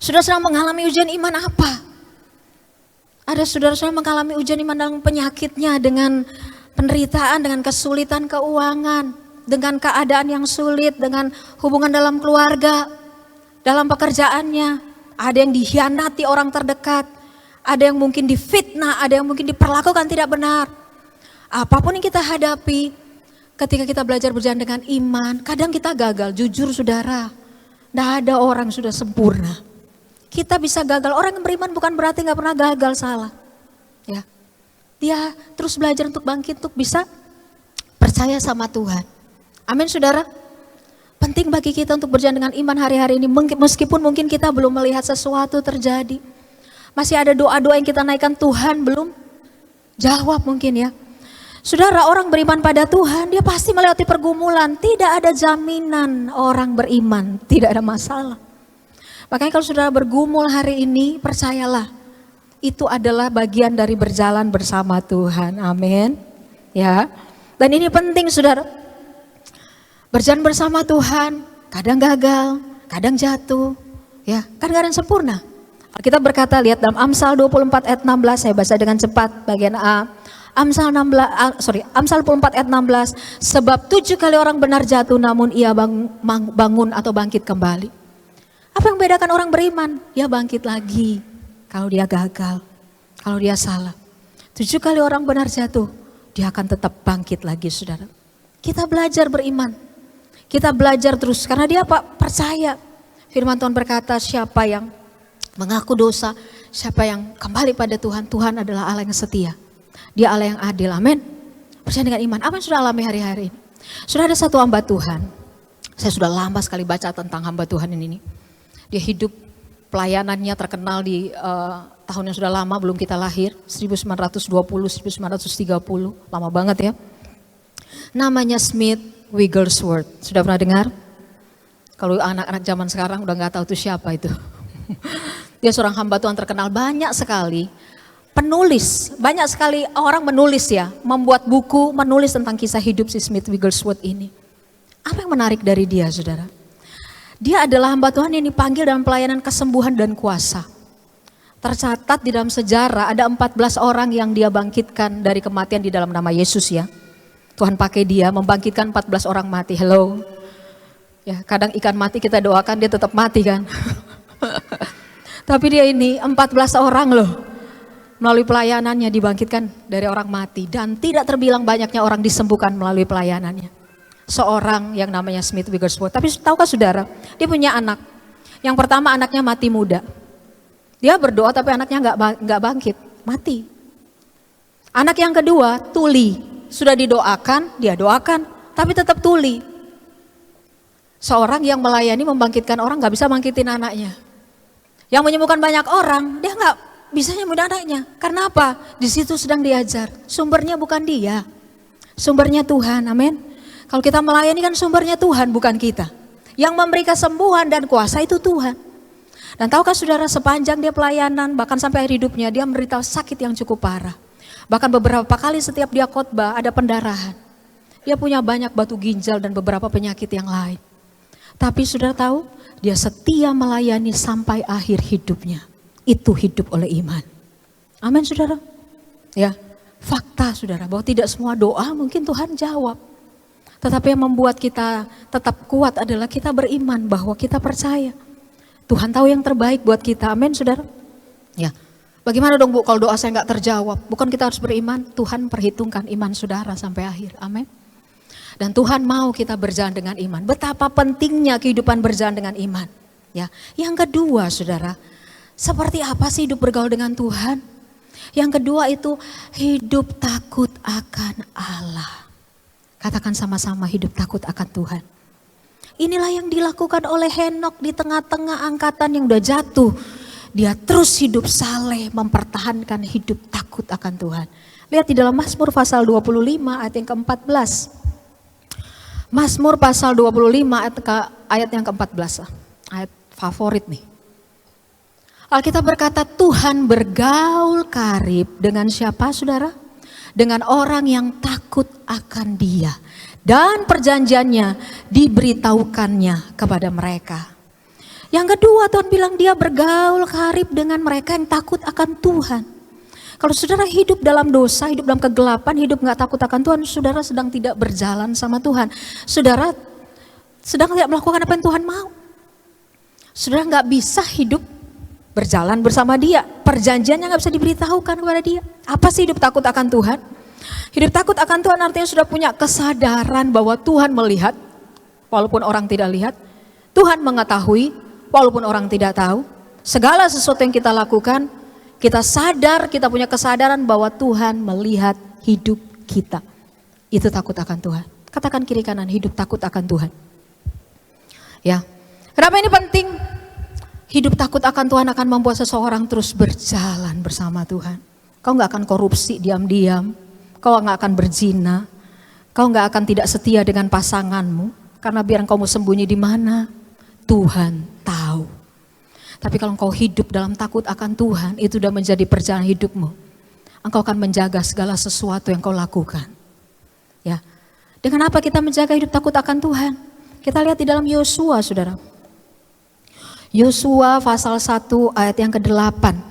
Sudah sedang mengalami ujian iman apa? Ada saudara-saudara mengalami ujian iman dalam penyakitnya, dengan penderitaan, dengan kesulitan keuangan, dengan keadaan yang sulit, dengan hubungan dalam keluarga, dalam pekerjaannya. Ada yang dikhianati orang terdekat, ada yang mungkin difitnah, ada yang mungkin diperlakukan tidak benar. Apapun yang kita hadapi, ketika kita belajar berjalan dengan iman, kadang kita gagal, jujur saudara. Tidak ada orang sudah sempurna. Kita bisa gagal, orang yang beriman bukan berarti gak pernah gagal, salah. Ya, dia terus belajar untuk bangkit, untuk bisa percaya sama Tuhan. Amin saudara. Penting bagi kita untuk berjalan dengan iman hari-hari ini. Meskipun mungkin kita belum melihat sesuatu terjadi. Masih ada doa-doa yang kita naikkan, Tuhan belum jawab mungkin ya. Saudara, orang beriman pada Tuhan, dia pasti melewati pergumulan. Tidak ada jaminan orang beriman tidak ada masalah. Makanya kalau saudara bergumul hari ini, percayalah. Itu adalah bagian dari berjalan bersama Tuhan. Amin. Ya. Dan ini penting saudara. Berjalan bersama Tuhan, kadang gagal, kadang jatuh, ya, kan gak ada yang sempurna. Kita berkata, lihat dalam Amsal 24 ayat 16, saya baca dengan cepat bagian A. Amsal 24 ayat 16, sebab 7 kali orang benar jatuh namun ia bangun atau bangkit kembali. Apa yang membedakan orang beriman? Dia bangkit lagi kalau dia gagal, kalau dia salah. 7 kali orang benar jatuh, dia akan tetap bangkit lagi saudara. Kita belajar beriman. Kita belajar terus karena dia percaya. Firman Tuhan berkata siapa yang mengaku dosa, siapa yang kembali pada Tuhan, Tuhan adalah Allah yang setia. Dia Allah yang adil, amin. Percaya dengan iman, apa yang sudah alami hari-hari ini? Sudah ada satu hamba Tuhan, saya sudah lama sekali baca tentang hamba Tuhan ini. Dia hidup pelayanannya terkenal di tahun yang sudah lama belum kita lahir, 1920, 1930, lama banget ya. Namanya Smith Wigglesworth, sudah pernah dengar? Kalau anak-anak zaman sekarang udah gak tahu itu siapa itu. Dia seorang hamba Tuhan terkenal, banyak sekali penulis, banyak sekali orang menulis ya, membuat buku, menulis tentang kisah hidup si Smith Wigglesworth ini. Apa yang menarik dari dia saudara? Dia adalah hamba Tuhan yang dipanggil dalam pelayanan kesembuhan dan kuasa. Tercatat di dalam sejarah ada 14 orang yang dia bangkitkan dari kematian di dalam nama Yesus ya. Tuhan pakai dia membangkitkan 14 orang mati. Hello. Ya, kadang ikan mati kita doakan dia tetap mati kan. Tapi dia ini 14 orang loh. Melalui pelayanannya dibangkitkan dari orang mati. Dan tidak terbilang banyaknya orang disembuhkan melalui pelayanannya. Seorang yang namanya Smith Wigglesworth. Tapi tahukah saudara, dia punya anak. Yang pertama anaknya mati muda. Dia berdoa tapi anaknya nggak bangkit, mati. Anak yang kedua tuli, sudah didoakan, dia doakan, tapi tetap tuli. Seorang yang melayani membangkitkan orang nggak bisa bangkitin anaknya. Yang menyembuhkan banyak orang, dia nggak bisa nyembuhin anaknya. Karena apa? Di situ sedang diajar. Sumbernya bukan dia, sumbernya Tuhan. Amin. Kalau kita melayani kan sumbernya Tuhan, bukan kita. Yang memberi kesembuhan dan kuasa itu Tuhan. Dan tahukah saudara, sepanjang dia pelayanan, bahkan sampai akhir hidupnya, dia menderita sakit yang cukup parah. Bahkan beberapa kali setiap dia khotbah ada pendarahan. Dia punya banyak batu ginjal dan beberapa penyakit yang lain. Tapi saudara tahu, dia setia melayani sampai akhir hidupnya. Itu hidup oleh iman. Amin saudara. Ya, fakta saudara, bahwa tidak semua doa mungkin Tuhan jawab. Tetapi yang membuat kita tetap kuat adalah kita beriman bahwa kita percaya. Tuhan tahu yang terbaik buat kita, amin saudara. Ya, bagaimana dong Bu kalau doa saya nggak terjawab? Bukan kita harus beriman, Tuhan perhitungkan iman saudara sampai akhir, amin. Dan Tuhan mau kita berjalan dengan iman. Betapa pentingnya kehidupan berjalan dengan iman. Ya, yang kedua saudara, seperti apa sih hidup bergaul dengan Tuhan? Yang kedua itu hidup takut akan Allah. Katakan sama-sama, hidup takut akan Tuhan. Inilah yang dilakukan oleh Henokh di tengah-tengah angkatan yang udah jatuh. Dia terus hidup saleh, mempertahankan hidup takut akan Tuhan. Lihat di dalam Mazmur pasal 25 ayat yang ke-14. Mazmur pasal 25 ayat yang ke-14. Ayat favorit nih. Alkitab berkata, Tuhan bergaul karib dengan siapa saudara? Dengan orang yang takut akan Dia. Dan perjanjiannya diberitahukannya kepada mereka. Yang kedua Tuhan bilang dia bergaul karib dengan mereka yang takut akan Tuhan. Kalau saudara hidup dalam dosa, hidup dalam kegelapan, hidup gak takut akan Tuhan, saudara sedang tidak berjalan sama Tuhan. Saudara sedang tidak melakukan apa yang Tuhan mau. Saudara gak bisa hidup berjalan bersama Dia. Perjanjiannya gak bisa diberitahukan kepada Dia. Apa sih hidup takut akan Tuhan? Hidup takut akan Tuhan artinya sudah punya kesadaran bahwa Tuhan melihat walaupun orang tidak lihat. Tuhan mengetahui walaupun orang tidak tahu. Segala sesuatu yang kita lakukan, kita sadar, kita punya kesadaran bahwa Tuhan melihat hidup kita. Itu takut akan Tuhan. Katakan kiri kanan, hidup takut akan Tuhan. Ya. Kenapa ini penting? Hidup takut akan Tuhan akan membuat seseorang terus berjalan bersama Tuhan. Kau gak akan korupsi diam-diam. Kau gak akan berzina, kau gak akan tidak setia dengan pasanganmu, karena biar engkau mau sembunyi di mana, Tuhan tahu. Tapi kalau engkau hidup dalam takut akan Tuhan, itu sudah menjadi perjalanan hidupmu. Engkau akan menjaga segala sesuatu yang kau lakukan. Ya, dengan apa kita menjaga hidup takut akan Tuhan? Kita lihat di dalam Yosua, saudara. Yosua pasal 1 ayat yang ke-8.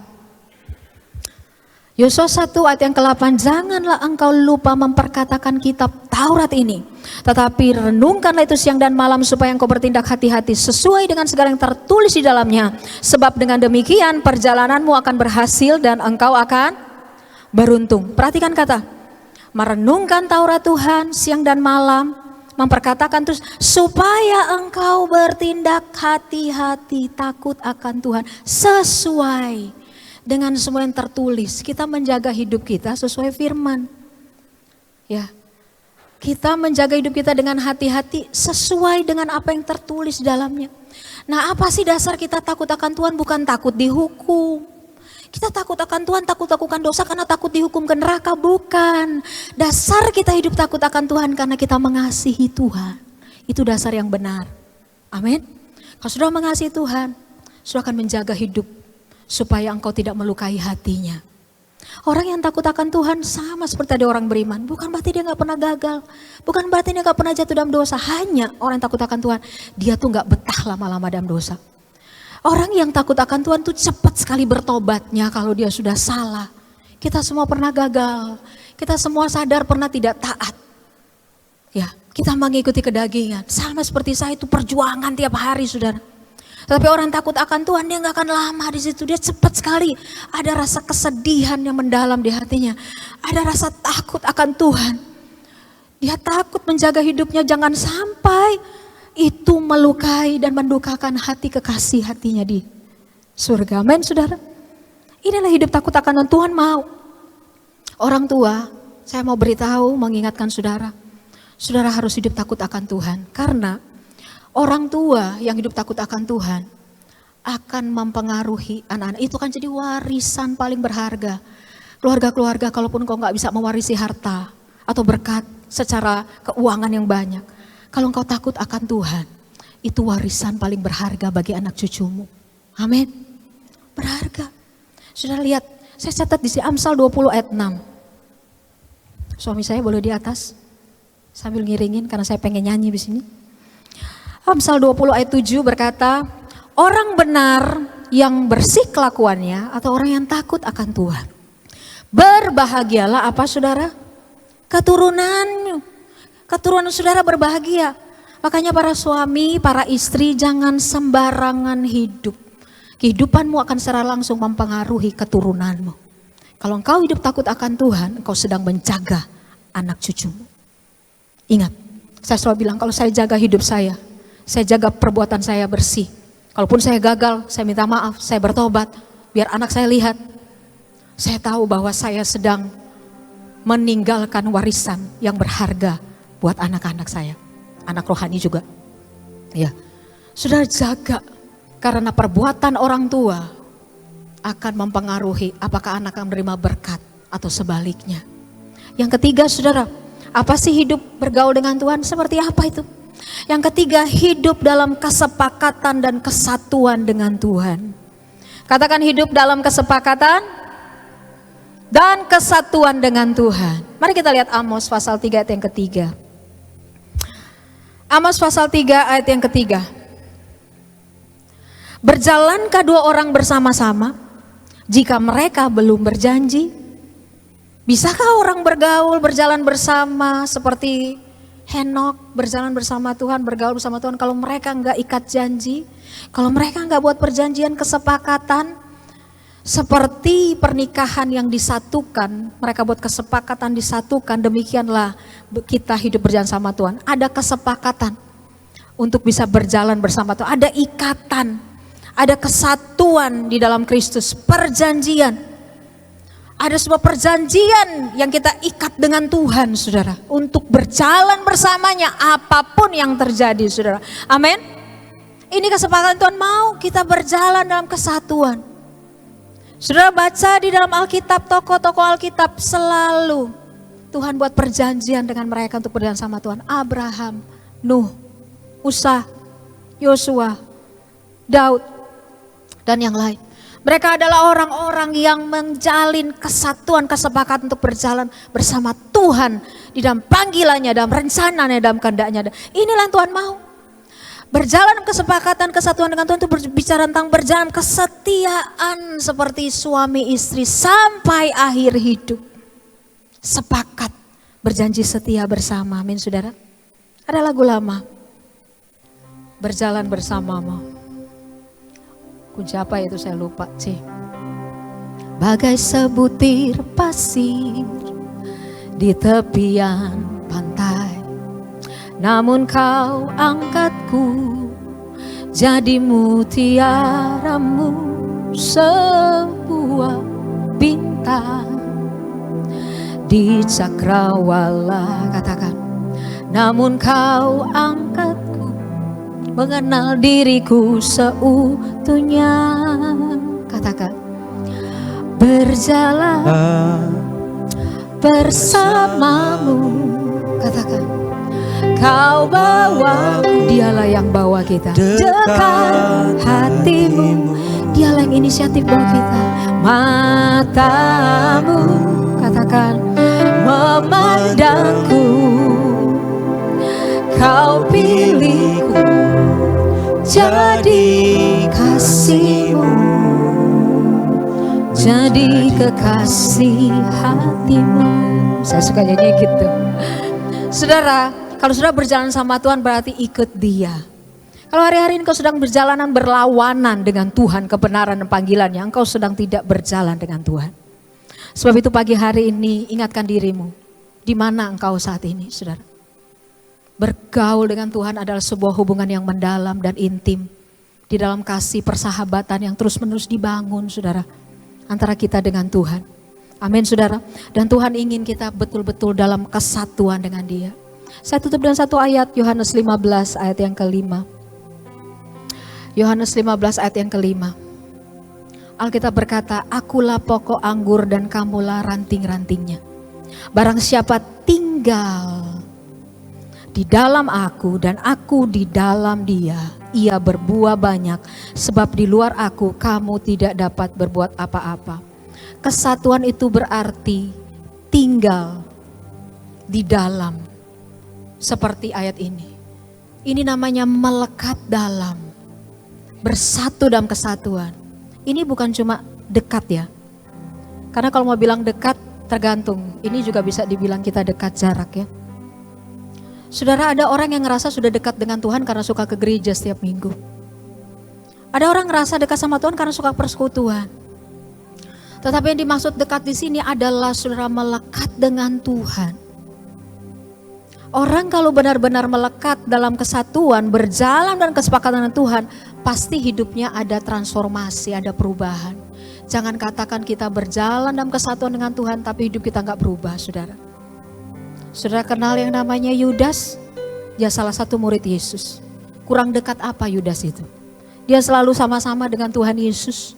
Yosua 1 ayat yang ke-8, janganlah engkau lupa memperkatakan kitab Taurat ini. Tetapi renungkanlah itu siang dan malam supaya engkau bertindak hati-hati sesuai dengan segala yang tertulis di dalamnya. Sebab dengan demikian perjalananmu akan berhasil dan engkau akan beruntung. Perhatikan kata, merenungkan Taurat Tuhan siang dan malam. Memperkatakan terus supaya engkau bertindak hati-hati takut akan Tuhan sesuai dengan semua yang tertulis. Kita menjaga hidup kita sesuai firman. Ya. Kita menjaga hidup kita dengan hati-hati sesuai dengan apa yang tertulis dalamnya. Nah, apa sih dasar kita takut akan Tuhan? Bukan takut dihukum. Kita takut akan Tuhan, takut lakukan dosa karena takut dihukum ke neraka, bukan. Dasar kita hidup takut akan Tuhan karena kita mengasihi Tuhan. Itu dasar yang benar. Amin. Kalau sudah mengasihi Tuhan, sudah akan menjaga hidup supaya engkau tidak melukai hatinya. Orang yang takut akan Tuhan sama seperti ada orang beriman. Bukan berarti dia gak pernah gagal. Bukan berarti dia gak pernah jatuh dalam dosa. Hanya orang yang takut akan Tuhan, dia tuh gak betah lama-lama dalam dosa. Orang yang takut akan Tuhan tuh cepat sekali bertobatnya kalau dia sudah salah. Kita semua pernah gagal. Kita semua sadar pernah tidak taat. Ya, kita mengikuti kedagingan. Sama seperti saya itu perjuangan tiap hari, saudara. Tetapi orang takut akan Tuhan, dia nggak akan lama di situ. Dia cepat sekali. Ada rasa kesedihan yang mendalam di hatinya. Ada rasa takut akan Tuhan. Dia takut menjaga hidupnya jangan sampai itu melukai dan mendukakan hati kekasih hatinya di surga. Amin, saudara. Inilah hidup takut akan Tuhan mau. Orang tua, saya mau beritahu, mengingatkan saudara. Saudara harus hidup takut akan Tuhan. Karena orang tua yang hidup takut akan Tuhan akan mempengaruhi anak-anak. Itu kan jadi warisan paling berharga. Keluarga-keluarga, kalaupun kau nggak bisa mewarisi harta atau berkat secara keuangan yang banyak. Kalau engkau takut akan Tuhan, itu warisan paling berharga bagi anak cucumu. Amin. Berharga. Sudah lihat, saya catat di sini Amsal 20 ayat 6. Suami saya boleh di atas sambil ngiringin karena saya pengen nyanyi di sini. Amsal 20 ayat 7 berkata, orang benar yang bersih kelakuannya atau orang yang takut akan Tuhan. Berbahagialah apa saudara? Keturunannya. Keturunan saudara berbahagia. Makanya para suami, para istri jangan sembarangan hidup. Kehidupanmu akan secara langsung mempengaruhi keturunanmu. Kalau engkau hidup takut akan Tuhan, engkau sedang menjaga anak cucumu. Ingat, saya selalu bilang kalau saya jaga hidup saya jaga perbuatan saya bersih. Kalaupun saya gagal, saya minta maaf, saya bertobat. Biar anak saya lihat, saya tahu bahwa saya sedang meninggalkan warisan yang berharga buat anak-anak saya. Anak rohani juga. Ya, sudah jaga. Karena perbuatan orang tua akan mempengaruhi apakah anak akan menerima berkat atau sebaliknya. Yang ketiga saudara, apa sih hidup bergaul dengan Tuhan? Seperti apa itu? Yang ketiga, hidup dalam kesepakatan dan kesatuan dengan Tuhan. Katakan hidup dalam kesepakatan dan kesatuan dengan Tuhan. Mari kita lihat Amos pasal 3 ayat yang ketiga. Amos pasal 3 ayat yang ketiga. Berjalankah dua orang bersama-sama jika mereka belum berjanji? Bisakah orang bergaul, berjalan bersama seperti Henok berjalan bersama Tuhan, bergaul bersama Tuhan kalau mereka enggak ikat janji? Kalau mereka enggak buat perjanjian kesepakatan seperti pernikahan yang disatukan, mereka buat kesepakatan disatukan, demikianlah kita hidup berjalan sama Tuhan. Ada kesepakatan untuk bisa berjalan bersama Tuhan, ada ikatan. Ada kesatuan di dalam Kristus, perjanjian. Ada sebuah perjanjian yang kita ikat dengan Tuhan, saudara. Untuk berjalan bersamanya apapun yang terjadi, saudara. Amin. Ini kesepakatan Tuhan mau kita berjalan dalam kesatuan. Saudara baca di dalam Alkitab, tokoh-tokoh Alkitab selalu Tuhan buat perjanjian dengan mereka untuk berjalan sama Tuhan. Abraham, Nuh, Musa, Yosua, Daud, dan yang lain. Mereka adalah orang-orang yang menjalin kesatuan, kesepakatan untuk berjalan bersama Tuhan di dalam panggilannya, dalam rencananya, dalam kehendaknya. Inilah yang Tuhan mau. Berjalan kesepakatan, kesatuan dengan Tuhan itu berbicara tentang berjalan kesetiaan seperti suami istri sampai akhir hidup. Sepakat berjanji setia bersama, amin saudara. Ada lagu lama, berjalan bersamamu. Kunci apa itu saya lupa sih. Bagai sebutir pasir di tepian pantai, namun kau angkatku jadi mutiaramu, sebuah bintang di cakrawala. Katakan, namun kau angkatku mengenal diriku seutuhnya. Katakan, berjalan bersamamu. Katakan, kau bawa, dialah yang bawa kita dekat hatimu. Dialah yang inisiatif bawa kita. Matamu, katakan, memandangku. Kau pilihku jadi kasihmu, jadi kekasih hatimu. Saya suka nyanyi gitu. Saudara, kalau saudara berjalan sama Tuhan berarti ikut Dia. Kalau hari-hari ini engkau sedang berjalanan berlawanan dengan Tuhan, kebenaran dan panggilannya, engkau sedang tidak berjalan dengan Tuhan. Sebab itu pagi hari ini ingatkan dirimu, di mana engkau saat ini, saudara. Bergaul dengan Tuhan adalah sebuah hubungan yang mendalam dan intim. Di dalam kasih persahabatan yang terus-menerus dibangun, saudara. Antara kita dengan Tuhan. Amin, saudara. Dan Tuhan ingin kita betul-betul dalam kesatuan dengan Dia. Saya tutup dengan satu ayat, Yohanes 15 ayat yang kelima. Yohanes 15 ayat yang kelima. Alkitab berkata, akulah pokok anggur dan kamulah ranting-rantingnya. Barang siapa tinggal di dalam aku dan aku di dalam dia, ia berbuah banyak. Sebab di luar aku kamu tidak dapat berbuat apa-apa. Kesatuan itu berarti tinggal di dalam. Seperti ayat ini. Ini namanya melekat dalam. Bersatu dalam kesatuan. Ini bukan cuma dekat ya. Karena kalau mau bilang dekat tergantung. Ini juga bisa dibilang kita dekat jarak ya. Saudara, ada orang yang ngerasa sudah dekat dengan Tuhan karena suka ke gereja setiap minggu. Ada orang ngerasa dekat sama Tuhan karena suka persekutuan. Tetapi yang dimaksud dekat di sini adalah saudara melekat dengan Tuhan. Orang kalau benar-benar melekat dalam kesatuan, berjalan dan kesepakatan dengan Tuhan, pasti hidupnya ada transformasi, ada perubahan. Jangan katakan kita berjalan dalam kesatuan dengan Tuhan, tapi hidup kita nggak berubah, saudara. Saudara kenal yang namanya Yudas? Dia salah satu murid Yesus. Kurang dekat apa Yudas itu? Dia selalu sama-sama dengan Tuhan Yesus.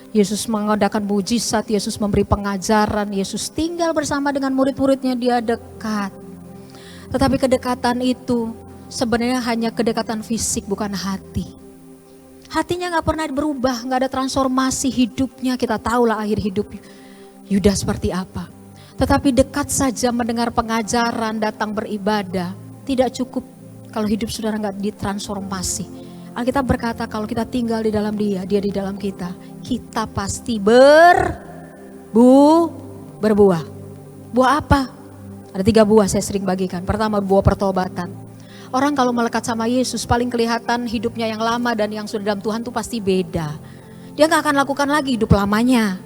Yesus mengadakan mujizat, Yesus memberi pengajaran, Yesus tinggal bersama dengan murid-muridnya, dia dekat. Tetapi kedekatan itu sebenarnya hanya kedekatan fisik, bukan hati. Hatinya gak pernah berubah, gak ada transformasi hidupnya. Kita tahulah akhir hidup Yudas seperti apa. Tetapi dekat saja mendengar pengajaran, datang beribadah, tidak cukup kalau hidup saudara gak ditransformasi. Alkitab berkata kalau kita tinggal di dalam dia, dia di dalam kita, kita pasti berbuah. Buah apa? Ada 3 buah saya sering bagikan. Pertama, buah pertobatan. Orang kalau melekat sama Yesus paling kelihatan hidupnya yang lama dan yang sudah dalam Tuhan tuh pasti beda. Dia gak akan lakukan lagi hidup lamanya.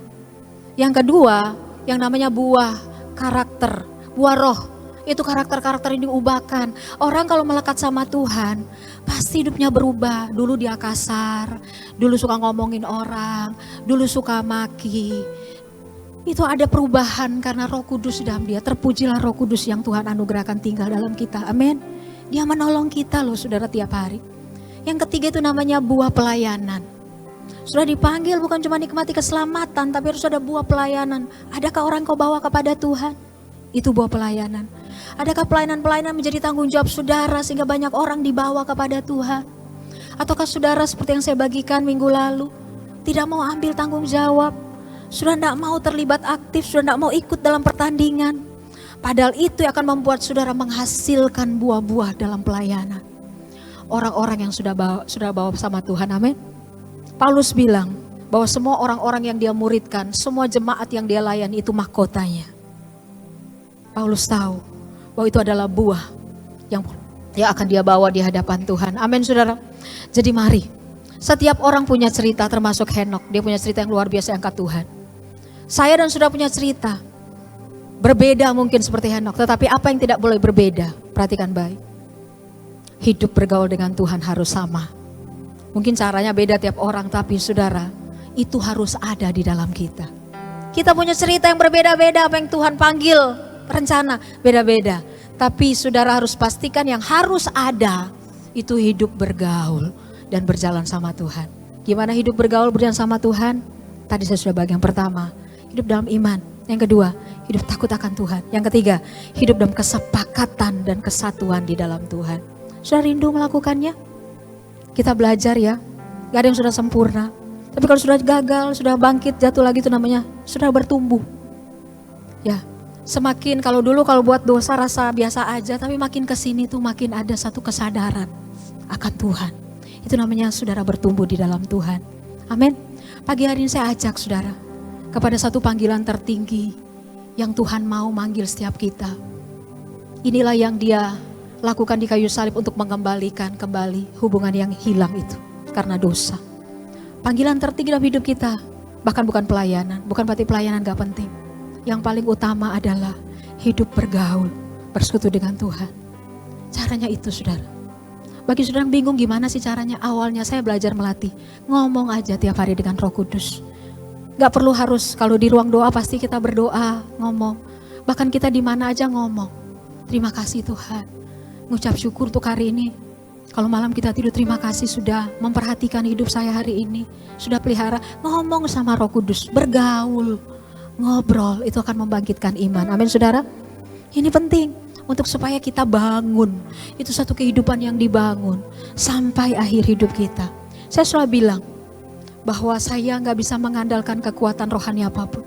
Yang kedua, yang namanya buah karakter, buah roh. Itu karakter-karakter yang diubahkan. Orang kalau melekat sama Tuhan pasti hidupnya berubah. Dulu dia kasar, dulu suka ngomongin orang, dulu suka maki. Itu ada perubahan karena Roh Kudus dalam dia. Terpujilah Roh Kudus yang Tuhan anugerahkan tinggal dalam kita. Amin. Dia menolong kita loh saudara tiap hari. Yang ketiga itu namanya buah pelayanan. Sudah dipanggil bukan cuma nikmati keselamatan, tapi harus ada buah pelayanan. Adakah orang kau bawa kepada Tuhan? Itu buah pelayanan. Adakah pelayanan-pelayanan menjadi tanggung jawab saudara sehingga banyak orang dibawa kepada Tuhan? Ataukah saudara seperti yang saya bagikan minggu lalu, tidak mau ambil tanggung jawab? Sudah tidak mau terlibat aktif, sudah tidak mau ikut dalam pertandingan. Padahal itu yang akan membuat saudara menghasilkan buah-buah dalam pelayanan. Orang-orang yang sudah bawa sama Tuhan, amin. Paulus bilang bahwa semua orang-orang yang dia muridkan, semua jemaat yang dia layani itu mahkotanya. Paulus tahu bahwa itu adalah buah yang akan dia bawa di hadapan Tuhan. Amin saudara. Jadi mari, setiap orang punya cerita termasuk Henok. Dia punya cerita yang luar biasa yang angkat Tuhan. Saya dan saudara punya cerita. Berbeda mungkin seperti Henok. Tetapi apa yang tidak boleh berbeda? Perhatikan baik. Hidup bergaul dengan Tuhan harus sama. Mungkin caranya beda tiap orang. Tapi saudara, itu harus ada di dalam kita. Kita punya cerita yang berbeda-beda. Apa yang Tuhan panggil, rencana beda-beda. Tapi saudara harus pastikan yang harus ada. Itu hidup bergaul dan berjalan sama Tuhan. Gimana hidup bergaul berjalan sama Tuhan? Tadi saya sudah bagi yang pertama. Hidup dalam iman. Yang kedua, hidup takut akan Tuhan. Yang ketiga, hidup dalam kesepakatan dan kesatuan di dalam Tuhan. Sudah rindu melakukannya? Kita belajar ya. Gak ada yang sudah sempurna. Tapi kalau sudah gagal, sudah bangkit, jatuh lagi itu namanya sudah bertumbuh. Ya, semakin kalau dulu kalau buat dosa rasa biasa aja. Tapi makin kesini tuh makin ada satu kesadaran akan Tuhan. Itu namanya saudara bertumbuh di dalam Tuhan. Amin. Pagi hari ini saya ajak saudara kepada satu panggilan tertinggi yang Tuhan mau manggil setiap kita. Inilah yang dia lakukan di kayu salib untuk mengembalikan kembali hubungan yang hilang itu karena dosa. Panggilan tertinggi dalam hidup kita bahkan bukan pelayanan, bukan berarti pelayanan gak penting. Yang paling utama adalah hidup bergaul, bersekutu dengan Tuhan. Caranya itu saudara. Bagi saudara yang bingung gimana sih caranya, awalnya saya belajar melatih. Ngomong aja tiap hari dengan Roh Kudus. Gak perlu harus kalau di ruang doa pasti kita berdoa, ngomong. Bahkan kita di mana aja ngomong. Terima kasih Tuhan. Ngucap syukur untuk hari ini. Kalau malam kita tidur, terima kasih sudah memperhatikan hidup saya hari ini. Sudah pelihara, ngomong sama Roh Kudus, bergaul, ngobrol, itu akan membangkitkan iman. Amin saudara. Ini penting. Untuk supaya kita bangun. Itu satu kehidupan yang dibangun. Sampai akhir hidup kita. Saya selalu bilang. Bahwa saya gak bisa mengandalkan kekuatan rohani apapun.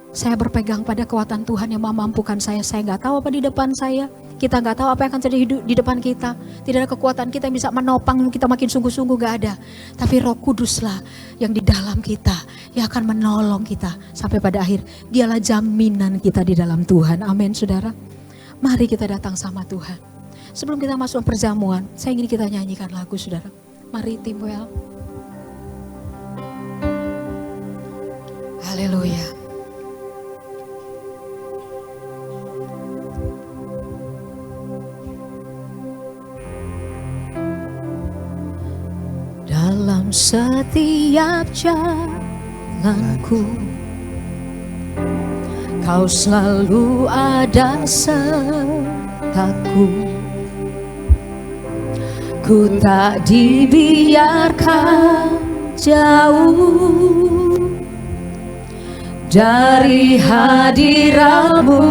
Saya berpegang pada kekuatan Tuhan yang memampukan saya. Saya gak tahu apa di depan saya. Kita gak tahu apa yang akan terjadi di depan kita. Tidak ada kekuatan kita yang bisa menopang kita makin sungguh-sungguh, gak ada. Tapi Roh Kuduslah yang di dalam kita. Yang akan menolong kita. Sampai pada akhir. Dialah jaminan kita di dalam Tuhan. Amin saudara. Mari kita datang sama Tuhan. Sebelum kita masuk perjamuan, saya ingin kita nyanyikan lagu saudara. Mari Timuel. Haleluya. Dalam setiap jalanku, Kau selalu ada sertaku. Ku tak dibiarkan jauh dari hadirat-Mu.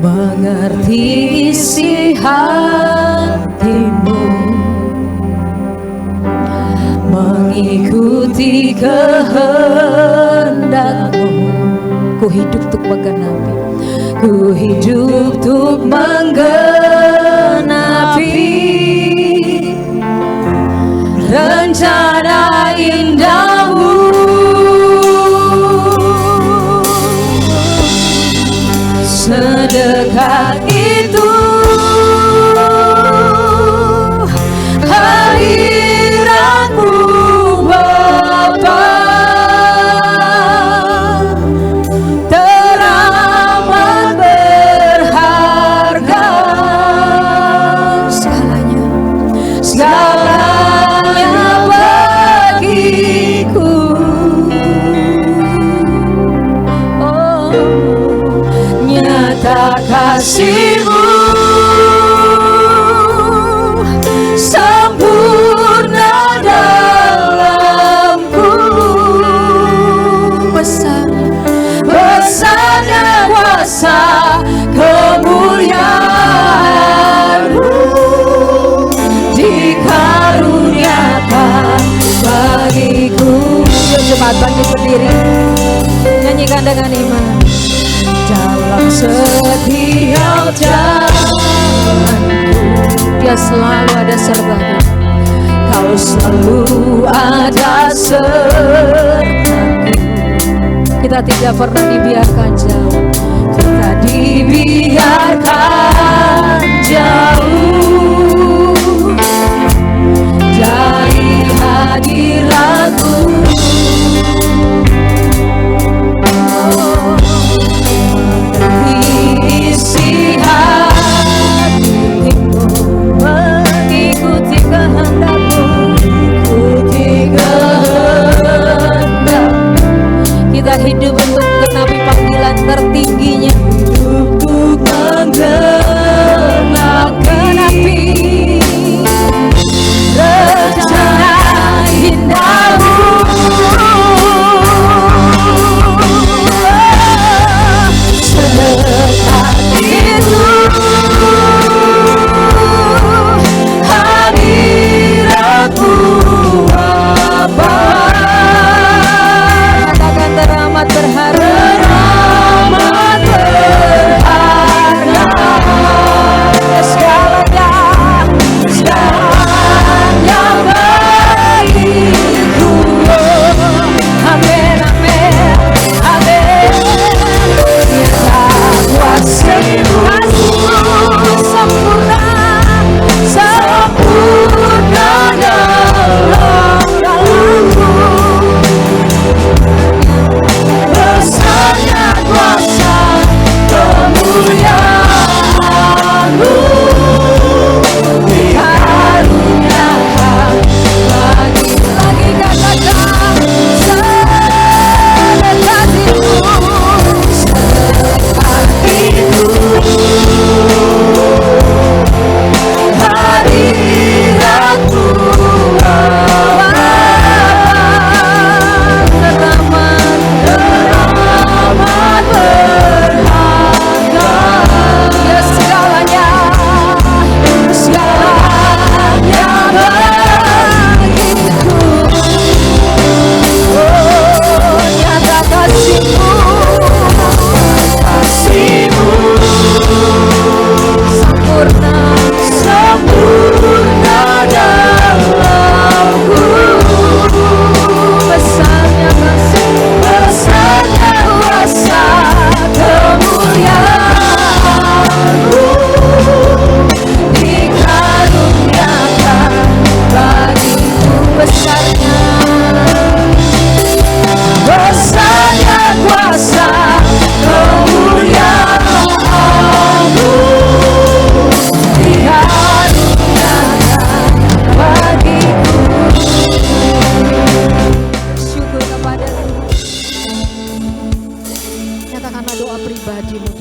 Mengerti isi hati-Mu, mengikuti kehendak-Mu. Ku hidup untuk menggenapi, ku hidup untuk menggenapi rencana indah-Mu. Sedekat itu hadirat-Mu Bapa, teramat berharga. Segalanya bagiku. Oh, nyata kasih-Mu sempurna dalamku. Besarnya kuasa kemuliaan-Mu dikaruniakan bagiku. Yuk jemaat bangkit berdiri, nyanyikan dengan iman. Dalam setiap jalanku, Dia selalu ada sertaku. Kau selalu ada sertaku. Kita tidak pernah dibiarkan jauh. Kita dibiarkan jauh dari hadirat-Mu. Isi hati-Mu, mengikuti kehendak-Mu, ikuti kehendak. Kita hidup untuk menggenapi panggilan tertingginya, untuk menggenapi rencana indah-Mu. Sedekat itu hadirat-Mu Bapa, katakan teramat berharga.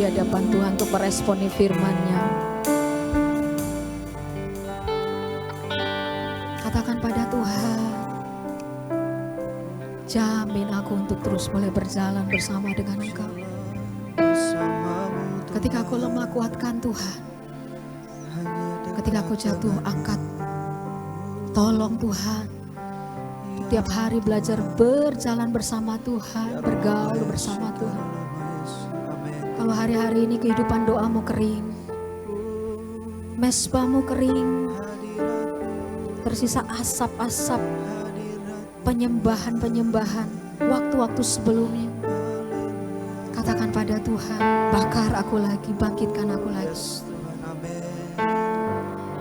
di hadapan Tuhan untuk meresponi firman-Nya. Katakan pada Tuhan, jamin aku untuk terus boleh berjalan bersama dengan Engkau. Ketika aku lemah, kuatkan Tuhan. Ketika aku jatuh, angkat. Tolong Tuhan. Tiap hari belajar berjalan bersama Tuhan, bergaul bersama Tuhan. Kalau hari-hari ini kehidupan doamu kering, mesbahmu kering, tersisa asap-asap penyembahan-penyembahan waktu-waktu sebelumnya, katakan pada Tuhan, bakar aku lagi, bangkitkan aku lagi.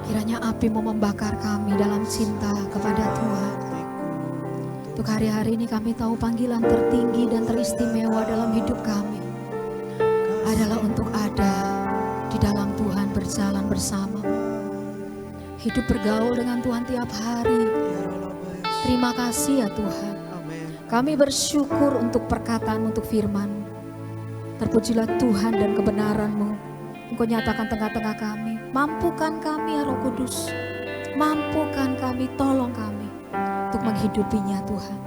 Kiranya api mau membakar kami dalam cinta kepada Tuhan. Untuk hari-hari ini kami tahu panggilan tertinggi dan teristimewa dalam hidup kami adalah untuk ada di dalam Tuhan, berjalan bersama, hidup bergaul dengan Tuhan tiap hari. Terima kasih ya Tuhan. Kami bersyukur untuk perkataan, untuk firman. Terpujilah Tuhan dan kebenaran-Mu. Engkau nyatakan tengah-tengah kami. Mampukan kami ya Roh Kudus. Mampukan kami, tolong kami untuk menghidupinya Tuhan.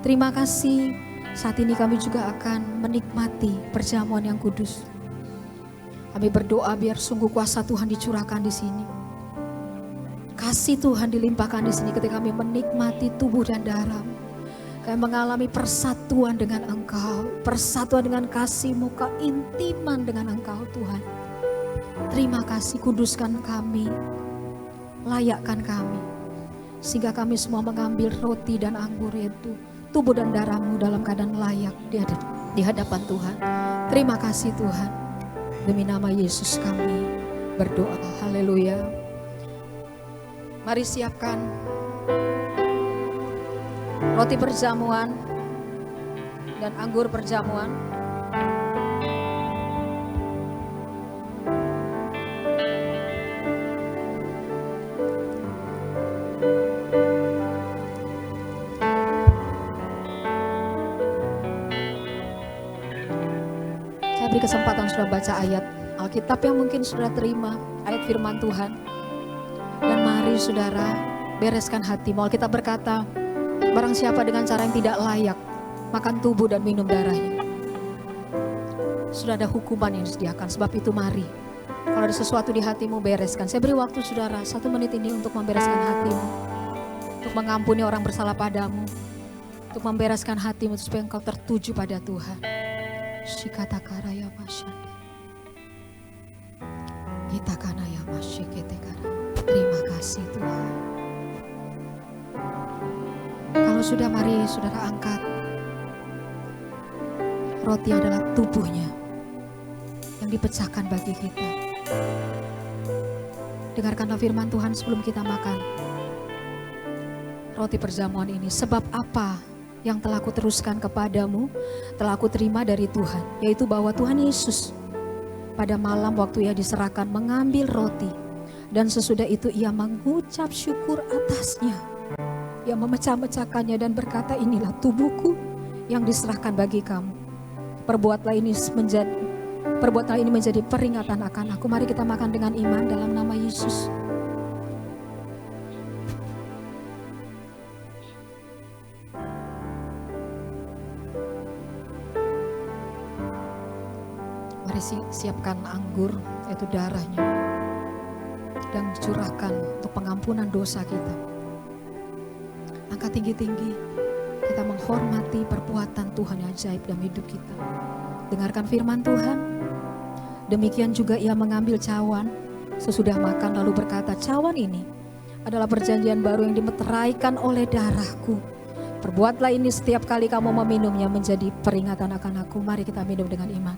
Terima kasih. Saat ini kami juga akan menikmati perjamuan yang kudus. Kami berdoa biar sungguh kuasa Tuhan dicurahkan di sini. Kasih Tuhan dilimpahkan di sini ketika kami menikmati tubuh dan darah-Mu. Kami mengalami persatuan dengan Engkau, persatuan dengan kasih-Mu, keintiman dengan Engkau Tuhan. Terima kasih, kuduskan kami, layakkan kami, sehingga kami semua mengambil roti dan anggur itu, tubuh dan darah-Mu dalam keadaan layak di hadapan Tuhan. Terima kasih Tuhan. Demi nama Yesus kami berdoa. Haleluya. Mari siapkan roti perjamuan dan anggur perjamuan. Saya beri kesempatan sudah baca ayat Alkitab yang mungkin sudah terima, ayat firman Tuhan. Dan mari saudara bereskan hatimu. Alkitab berkata, barang siapa dengan cara yang tidak layak makan tubuh dan minum darahnya, sudah ada hukuman yang disediakan. Sebab itu mari, kalau ada sesuatu di hatimu bereskan. Saya beri waktu saudara 1 menit ini untuk membereskan hatimu, untuk mengampuni orang bersalah padamu, untuk membereskan hatimu supaya engkau tertuju pada Tuhan. Shikatakaraya masyanda, kita kanaya masyiketekara. Terima kasih Tuhan. Kalau sudah, mari saudara angkat. Roti adalah tubuhnya yang dipecahkan bagi kita. Dengarkanlah firman Tuhan sebelum kita makan roti perjamuan ini. Sebab apa yang telah kuteruskan kepadamu, telah aku terima dari Tuhan, yaitu bahwa Tuhan Yesus pada malam waktu Ia diserahkan mengambil roti, dan sesudah itu Ia mengucap syukur atasnya. Ia memecah-mecahkannya dan berkata, inilah tubuhku yang diserahkan bagi kamu. Perbuatlah ini menjadi peringatan akan aku. Mari kita makan dengan iman dalam nama Yesus. Mari siapkan anggur, yaitu darahnya, dan dicurahkan untuk pengampunan dosa kita. Angkat tinggi-tinggi, kita menghormati perbuatan Tuhan yang ajaib dalam hidup kita. Dengarkan firman Tuhan. Demikian juga Ia mengambil cawan sesudah makan lalu berkata, cawan ini adalah perjanjian baru yang dimeteraikan oleh darahku. Perbuatlah ini setiap kali kamu meminumnya menjadi peringatan akan aku. Mari kita minum dengan iman.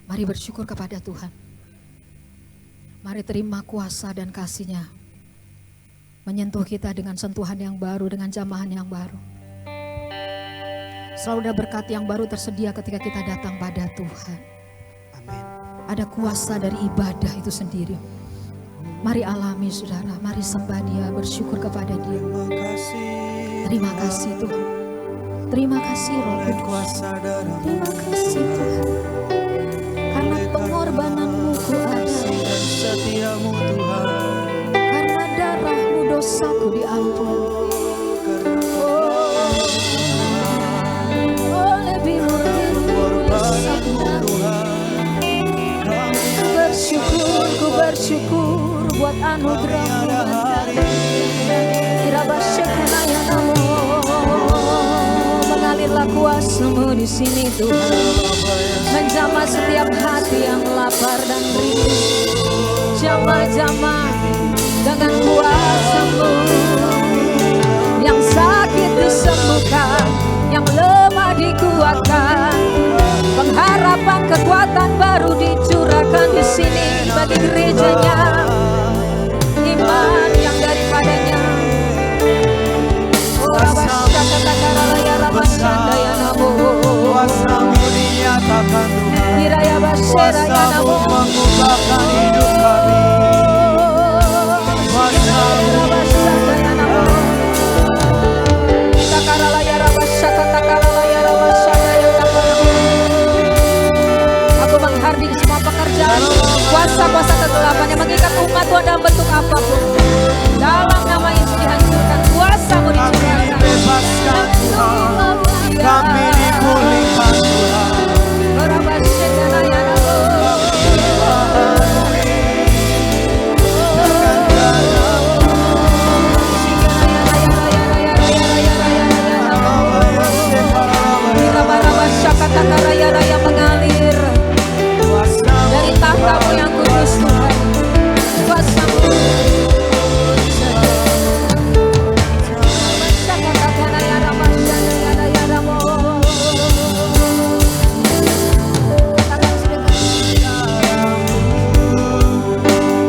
Mari bersyukur kepada Tuhan. Mari terima kuasa dan kasih-Nya menyentuh kita dengan sentuhan yang baru, dengan jamahan yang baru. Selalu ada berkat yang baru tersedia ketika kita datang pada Tuhan. Amin. Ada kuasa dari ibadah itu sendiri. Mari alami saudara, mari sembah Dia, bersyukur kepada Dia. Terima kasih. Terima kasih Tuhan. Terima kasih Roh Oleh Kudus. kuasa darah Terima kasih Tuhan. Karena pengorbananmu ku ada. dan setiamu Tuhan. Karena darahmu dosaku diampun. Oh lebih murni dosaku Tuhan. Ku bersyukur buat anugerahmu. Mengalirlah kuasa-Mu di sini Tuhan, menjamah setiap hati yang lapar dan rindu. Jamah-jamah dengan kuasa-Mu, yang sakit disembuhkan, yang lemah dikuatkan. Pengharapan kekuatan baru dicurahkan di sini bagi gerejanya. Iman yang daripadanya. Kuasa-Mu dinyatakan Tuhan. Kuasa-Mu mengubahkan hidup kami. Aku menghardik semua pekerjaan kuasa-kuasa kegelapan yang mengikat umat Tuhan dalam bentuk apapun. Dalam nama Yesus dihancurkan, kuasa-Mu Kami dicurahkan. dibebaskan Tuhan. Kami dipulihkan Tuhan. Raya mengalir dari tahta-Mu yang kudus Tuhan. Kuasa-Mu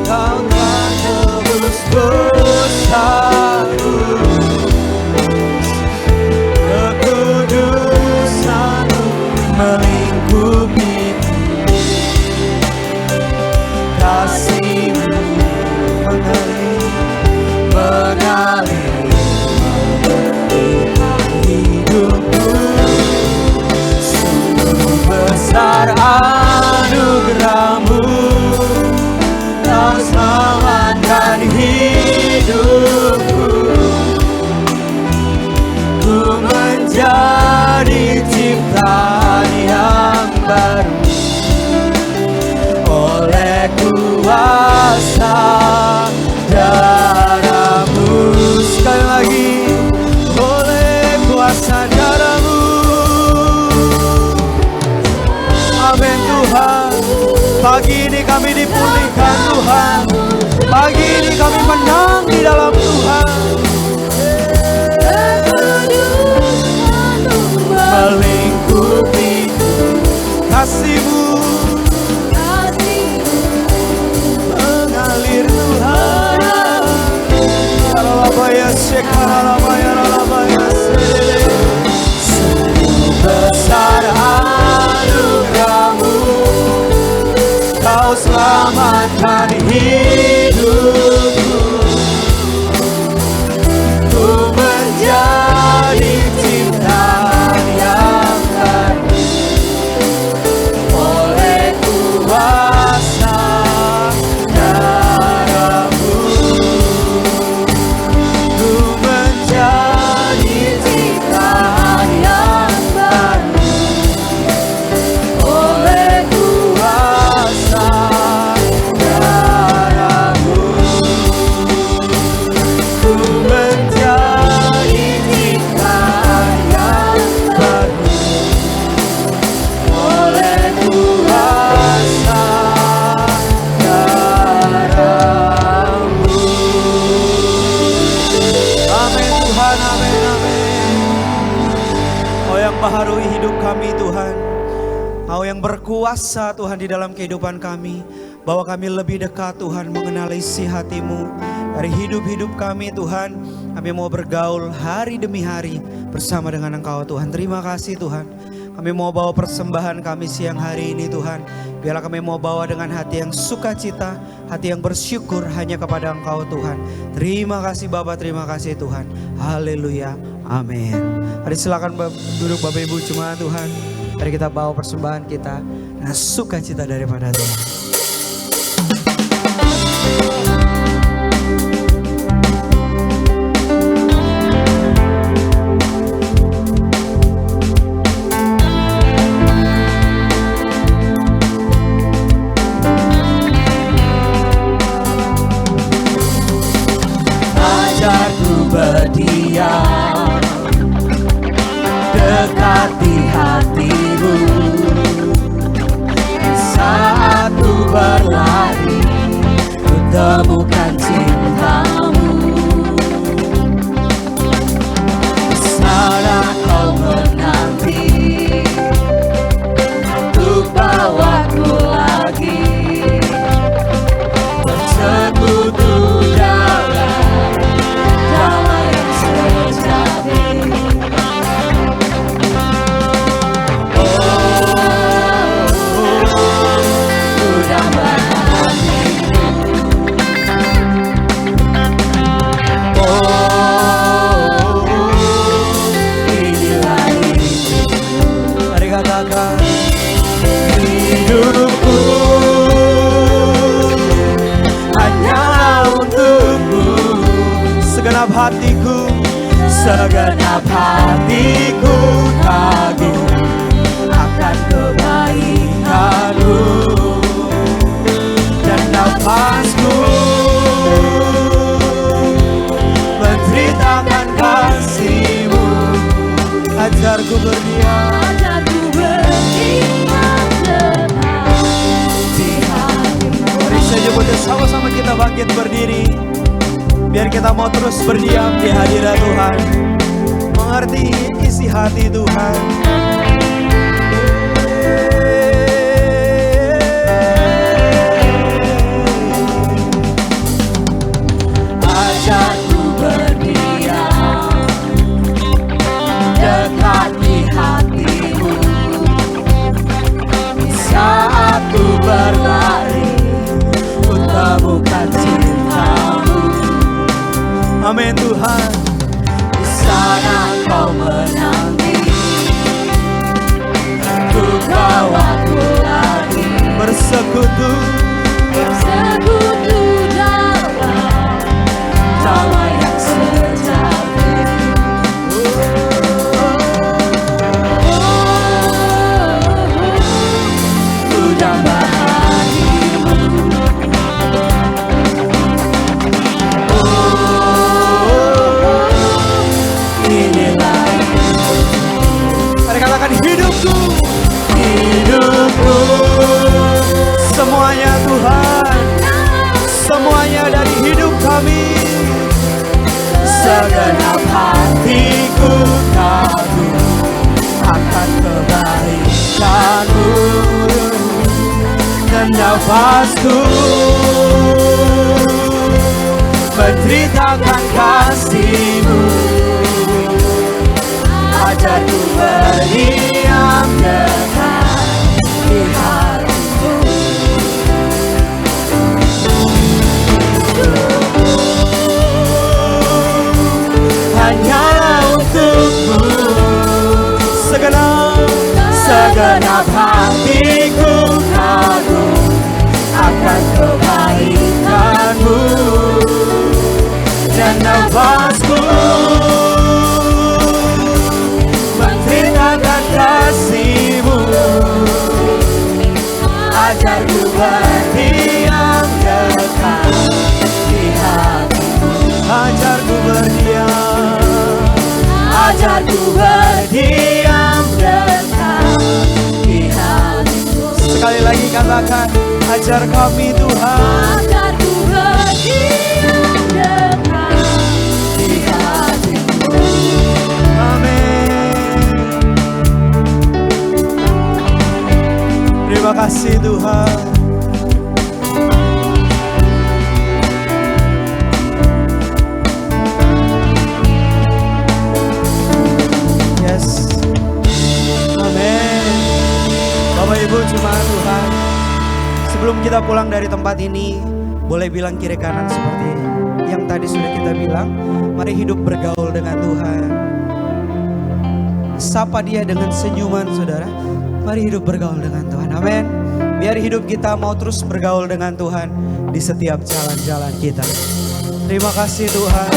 Kau telah tebus dosaku. Kekudusan-Mu melingkupiku. Kasih-Mu mengalir hidupku. Sungguh besar anugerah-Mu, Kau selamatkan hidupku. Ku menjadi ciptaan yang baru oleh kuasa darah-Mu. Sekali lagi, oleh kuasa darah-Mu. Amin Tuhan. Pagi ini kami dipulihkan Tuhan. Pagi ini kami menang di dalam Tuhan. Melingkupi kasih-Mu mengalir Tuhan. Sungguh besar anugerah-Mu, Kau selamatkan hidupku. Ku menjadi ciptaan yang baru oleh kuasa darah-Mu. Ku menjadi ciptaan yang baru oleh kuasa darah-Mu. Ku menjadi ciptaan yang baru oleh kuasa darah-Mu. Amin Tuhan, amin, amin. Kau yang baharui hidup kami Tuhan. Kau yang berkuasa Tuhan di dalam kehidupan kami. Bahwa kami lebih dekat Tuhan mengenal isi hati-Mu. Dari hidup-hidup kami Tuhan, kami mau bergaul hari demi hari bersama dengan Engkau Tuhan. Terima kasih Tuhan. Kami mau bawa persembahan kami siang hari ini Tuhan. Biarlah kami mau bawa dengan hati yang sukacita, hati yang bersyukur hanya kepada Engkau Tuhan. Terima kasih Bapa, terima kasih Tuhan. Haleluya, amin. Mari silakan duduk Bapak Ibu jemaat Tuhan. Mari kita bawa persembahan kita dengan sukacita daripada Tuhan. Berdiam dekati hatimu saat ku berlari, ku temukan cintamu. Sana kau menanti untuk bawaku lagi bersekutu dalam damai yang sejati. Damai hatiku. Inilah hidupku. Mari katakan, Hidupku hanya untukmu. segenap hatiku, Segenap hatiku kagum akan kebaikanmu, dan nafasku menceritakan kasihmu. ajarku berdiam. Ajarku berdiam tenang di hatimu. Mari saja boleh sama-sama kita bangkit berdiri. Biar kita mau terus berdiam di hadirat Tuhan, mengerti isi hati Tuhan. Ajarku berdiam dekat di hatimu saat ku berlari, ku temukan cintamu. Amin Tuhan. Di sana kau menanti untuk bawaku lagi Bersekutu bersekutu dalam damai yang sejati. Ku damai hatimu. Inilah Mari katakan hidupku, hidupku. semuanya Tuhan, semuanya dari hidup kami. Segenap hatiku kagum akan kebaikanmu, dan nafasku menceritakan kasihmu. Ajarku berdiam dekat di hatimu. Hanyalah untukmu. Segenap hatiku kagum akan kebaikanmu, dan nafasku menceritakan kasihmu. Ajarku berdiam dekat di hatimu. Ajarku berdiam. Ajarku berdiam dekat di hatimu. Sekali lagi katakan, ajar kami Tuhan. Ajarku berdiam dekat di hatimu. Amin. Terima kasih Tuhan. Yes. Amin. kita pulang dari tempat ini, boleh bilang kiri kanan seperti yang tadi sudah kita bilang. Mari hidup bergaul dengan Tuhan. Sapa dia dengan senyuman, saudara. Mari hidup bergaul dengan Tuhan. Amin. Biar hidup kita mau terus bergaul dengan Tuhan di setiap jalan-jalan kita. Terima kasih Tuhan.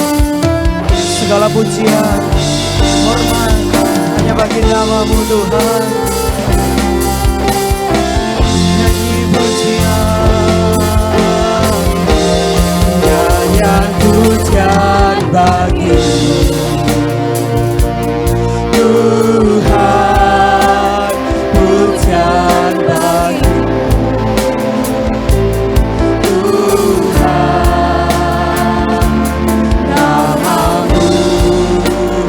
Segala pujian, hormat hanya bagi nama-Mu Tuhan. Nyanyi pujian, nyanyian pujian bagi-Mu Tuhan, pujian bagi-Mu Tuhan, nama-Mu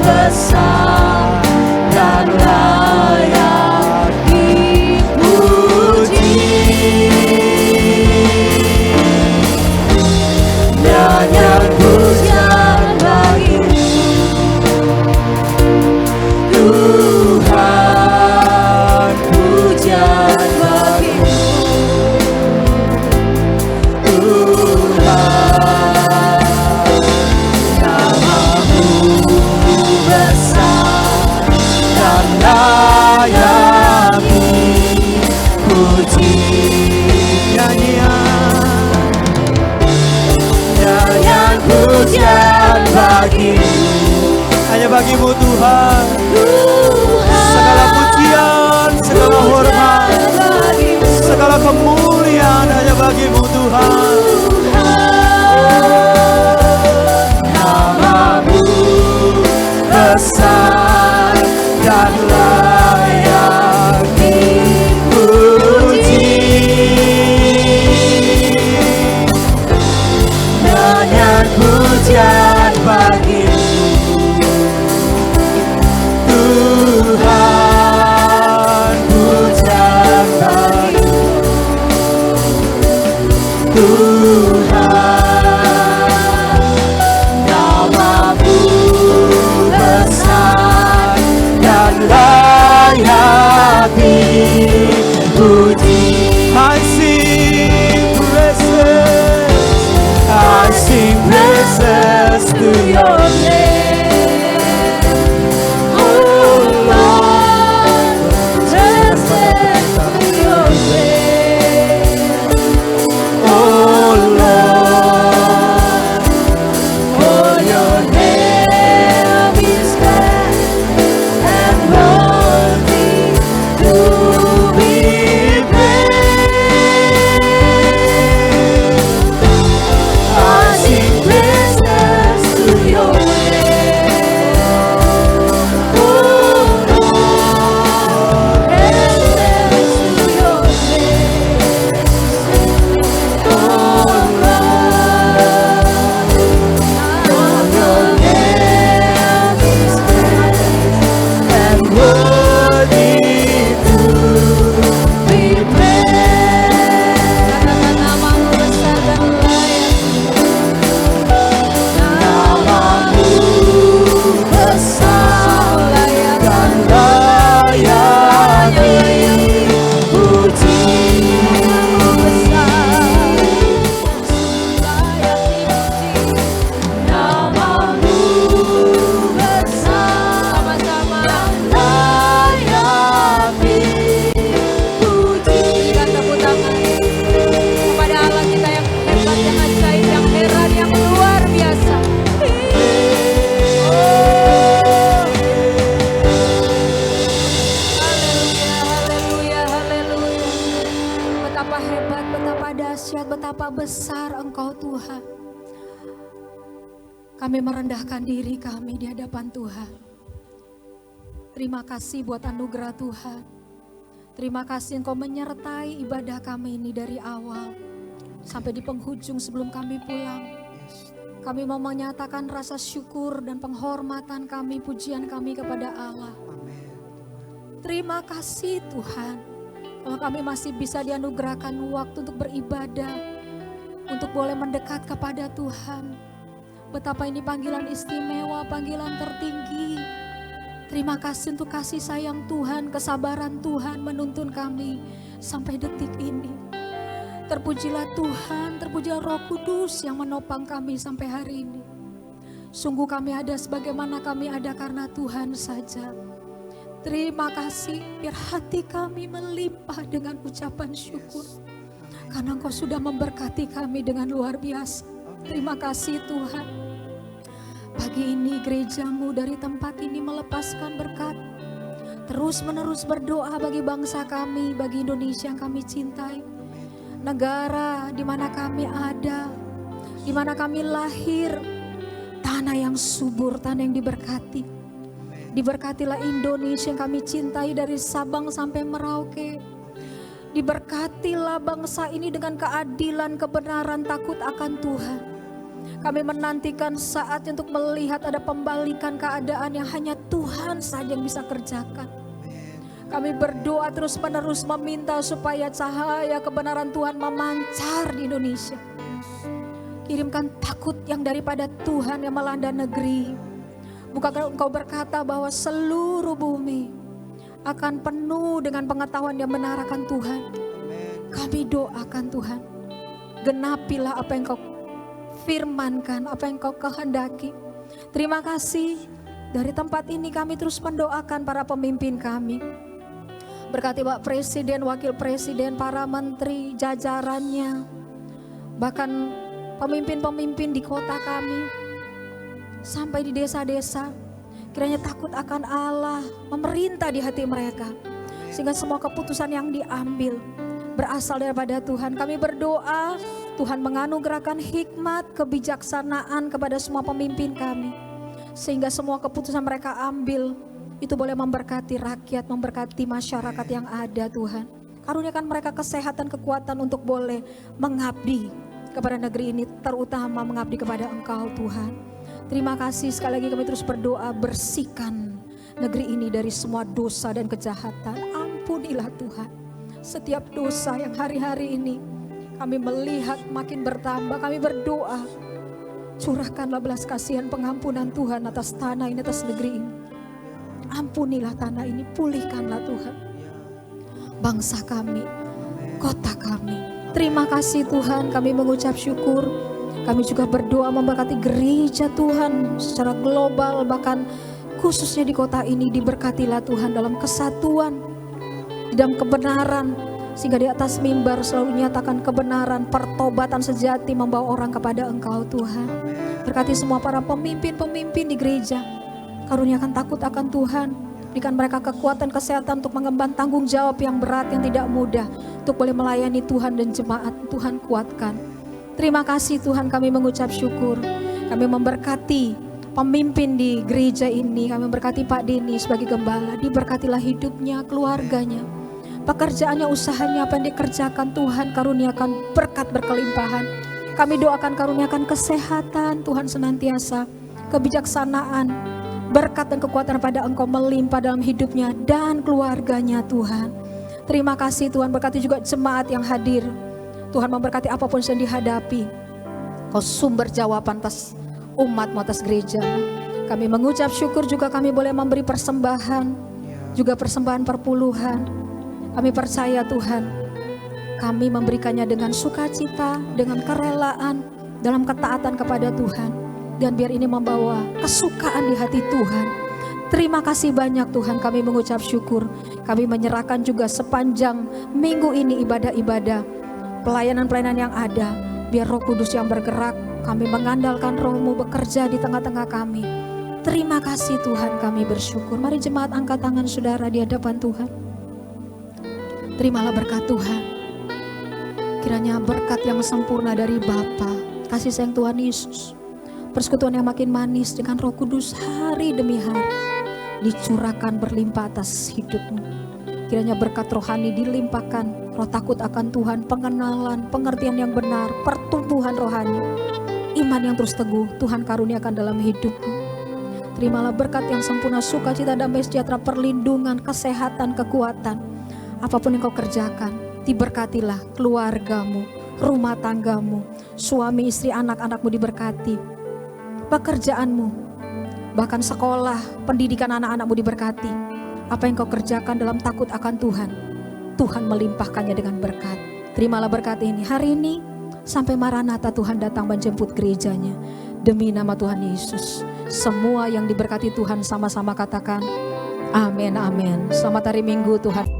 besar dan layak dipuji. Nyanyian pujian bagi-Mu Tuhan, pujian bagi-Mu Tuhan, nama-Mu besar dan layak dipuji. Nyanyian pujian bagi-Mu, hanya bagi-Mu Tuhan. Segala pujian, segala hormat, segala kemuliaan hanya bagi-Mu Tuhan. Nama-Mu besar dan layak dipuji. Nyanyian pujian bagi-Mu Tuhan, pujian bagi-Mu Tuhan, nama-Mu besar dan layak dipuji. I sing praises to Your name. Oh Lord, praises to Your name. Oh Lord, for Your name is great and worthy to be praised. I sing praises to Your name. Oh Lord, praises to Your name. Oh Lord, for Your name is great and worthy to be praised. Katakan nama-Mu besar dan layak. Nama-Mu besar dan layak dipuji. Nama-Mu besar dan layak dipuji. Berikan tepuk tangan kepada Allah kita yang hebat, yang ajaib, yang heran, yang luar biasa. Haleluya, haleluya, haleluya. Betapa hebat, betapa dahsyat, betapa besar Engkau Tuhan. Kami merendahkan diri kami di hadapan Tuhan. Terima kasih buat anugerah Tuhan. Terima kasih Engkau menyertai ibadah kami ini dari awal sampai di penghujung sebelum kami pulang. Kami mau menyatakan rasa syukur dan penghormatan kami, pujian kami kepada Allah. Terima kasih Tuhan. Kalau kami masih bisa dianugerahkan waktu untuk beribadah, untuk boleh mendekat kepada Tuhan. Betapa ini panggilan istimewa, panggilan tertinggi. Terima kasih untuk kasih sayang Tuhan, kesabaran Tuhan menuntun kami sampai detik ini. Terpujilah Tuhan, terpujilah Roh Kudus yang menopang kami sampai hari ini. Sungguh kami ada sebagaimana kami ada karena Tuhan saja. Terima kasih, biar hati kami melimpah dengan ucapan syukur. Karena Engkau sudah memberkati kami dengan luar biasa. Terima kasih Tuhan. Pagi ini gerejamu dari tempat ini melepaskan berkat. Terus menerus berdoa bagi bangsa kami, bagi Indonesia yang kami cintai. Negara di mana kami ada, di mana kami lahir. Tanah yang subur, tanah yang diberkati. Diberkatilah Indonesia yang kami cintai dari Sabang sampai Merauke. Diberkatilah bangsa ini dengan keadilan, kebenaran, takut akan Tuhan. Kami menantikan saat untuk melihat ada pembalikan keadaan yang hanya Tuhan saja yang bisa kerjakan. Kami berdoa terus menerus meminta supaya cahaya kebenaran Tuhan memancar di Indonesia. Kirimkan takut yang daripada Tuhan yang melanda negeri. Bukankah Engkau berkata bahwa seluruh bumi akan penuh dengan pengetahuan yang benar akan Tuhan. Kami doakan Tuhan, genapilah apa yang Kau firmankan, apa yang Kau kehendaki. Terima kasih, dari tempat ini kami terus mendoakan para pemimpin kami. Berkati Pak Presiden, Wakil Presiden, para menteri, jajarannya, bahkan pemimpin-pemimpin di kota kami, sampai di desa-desa. Kiranya takut akan Allah memerintah di hati mereka, sehingga semua keputusan yang diambil berasal daripada Tuhan. Kami berdoa Tuhan menganugerahkan hikmat, kebijaksanaan kepada semua pemimpin kami, sehingga semua keputusan mereka ambil itu boleh memberkati rakyat, memberkati masyarakat yang ada. Tuhan, karuniakan mereka kesehatan, kekuatan untuk boleh mengabdi kepada negeri ini, terutama mengabdi kepada Engkau Tuhan. Terima kasih, sekali lagi kami terus berdoa, bersihkan negeri ini dari semua dosa dan kejahatan. Ampunilah Tuhan setiap dosa yang hari-hari ini kami melihat makin bertambah. Kami berdoa, curahkanlah belas kasihan pengampunan Tuhan atas tanah ini, atas negeri ini. Ampunilah tanah ini, pulihkanlah Tuhan bangsa kami, kota kami. Terima kasih Tuhan, kami mengucap syukur. Kami juga berdoa memberkati gereja Tuhan secara global, bahkan khususnya di kota ini. Diberkatilah Tuhan dalam kesatuan, dalam kebenaran, sehingga di atas mimbar selalu nyatakan kebenaran, pertobatan sejati membawa orang kepada Engkau Tuhan. Berkati semua para pemimpin-pemimpin di gereja, karuniakan takut akan Tuhan, berikan mereka kekuatan, kesehatan untuk mengemban tanggung jawab yang berat, yang tidak mudah, untuk boleh melayani Tuhan dan jemaat. Tuhan kuatkan. Terima kasih Tuhan, kami mengucap syukur. Kami memberkati pemimpin di gereja ini, kami memberkati Pak Denny sebagai gembala. Diberkatilah hidupnya, keluarganya, pekerjaannya, usahanya, apa yang dikerjakan. Tuhan karuniakan berkat berkelimpahan. Kami doakan karuniakan kesehatan Tuhan senantiasa, kebijaksanaan, berkat dan kekuatan pada Engkau melimpah dalam hidupnya dan keluarganya Tuhan. Terima kasih Tuhan, berkati juga jemaat yang hadir. Tuhan memberkati apapun yang dihadapi. Kau sumber jawaban atas umat, atas gereja. Kami mengucap syukur juga, kami boleh memberi persembahan, juga persembahan perpuluhan. Kami percaya Tuhan, kami memberikannya dengan sukacita, dengan kerelaan, dalam ketaatan kepada Tuhan. Dan biar ini membawa kesukaan di hati Tuhan. Terima kasih banyak Tuhan, kami mengucap syukur. Kami menyerahkan juga sepanjang minggu ini ibadah-ibadah, pelayanan-pelayanan yang ada. Biar Roh Kudus yang bergerak, kami mengandalkan Roh-Mu bekerja di tengah-tengah kami. Terima kasih Tuhan, kami bersyukur. Mari jemaat angkat tangan saudara di hadapan Tuhan. Terimalah berkat Tuhan. Kiranya berkat yang sempurna dari Bapa, kasih sayang Tuhan Yesus, persekutuan yang makin manis dengan Roh Kudus hari demi hari dicurahkan berlimpah atas hidupmu. Kiranya berkat rohani dilimpahkan, roh takut akan Tuhan, pengenalan, pengertian yang benar, pertumbuhan rohani, iman yang terus teguh Tuhan karuniakan dalam hidupmu. Terimalah berkat yang sempurna, sukacita, damai sejahtera, perlindungan, kesehatan, kekuatan. Apapun yang kau kerjakan, diberkatilah keluargamu, rumah tanggamu, suami, istri, anak-anakmu diberkati. Pekerjaanmu, bahkan sekolah, pendidikan anak-anakmu diberkati. Apa yang kau kerjakan dalam takut akan Tuhan, Tuhan melimpahkannya dengan berkat. Terimalah berkat ini hari ini sampai Maranatha Tuhan datang menjemput gerejanya. Demi nama Tuhan Yesus, semua yang diberkati Tuhan sama-sama katakan amin, amin. Selamat hari Minggu Tuhan.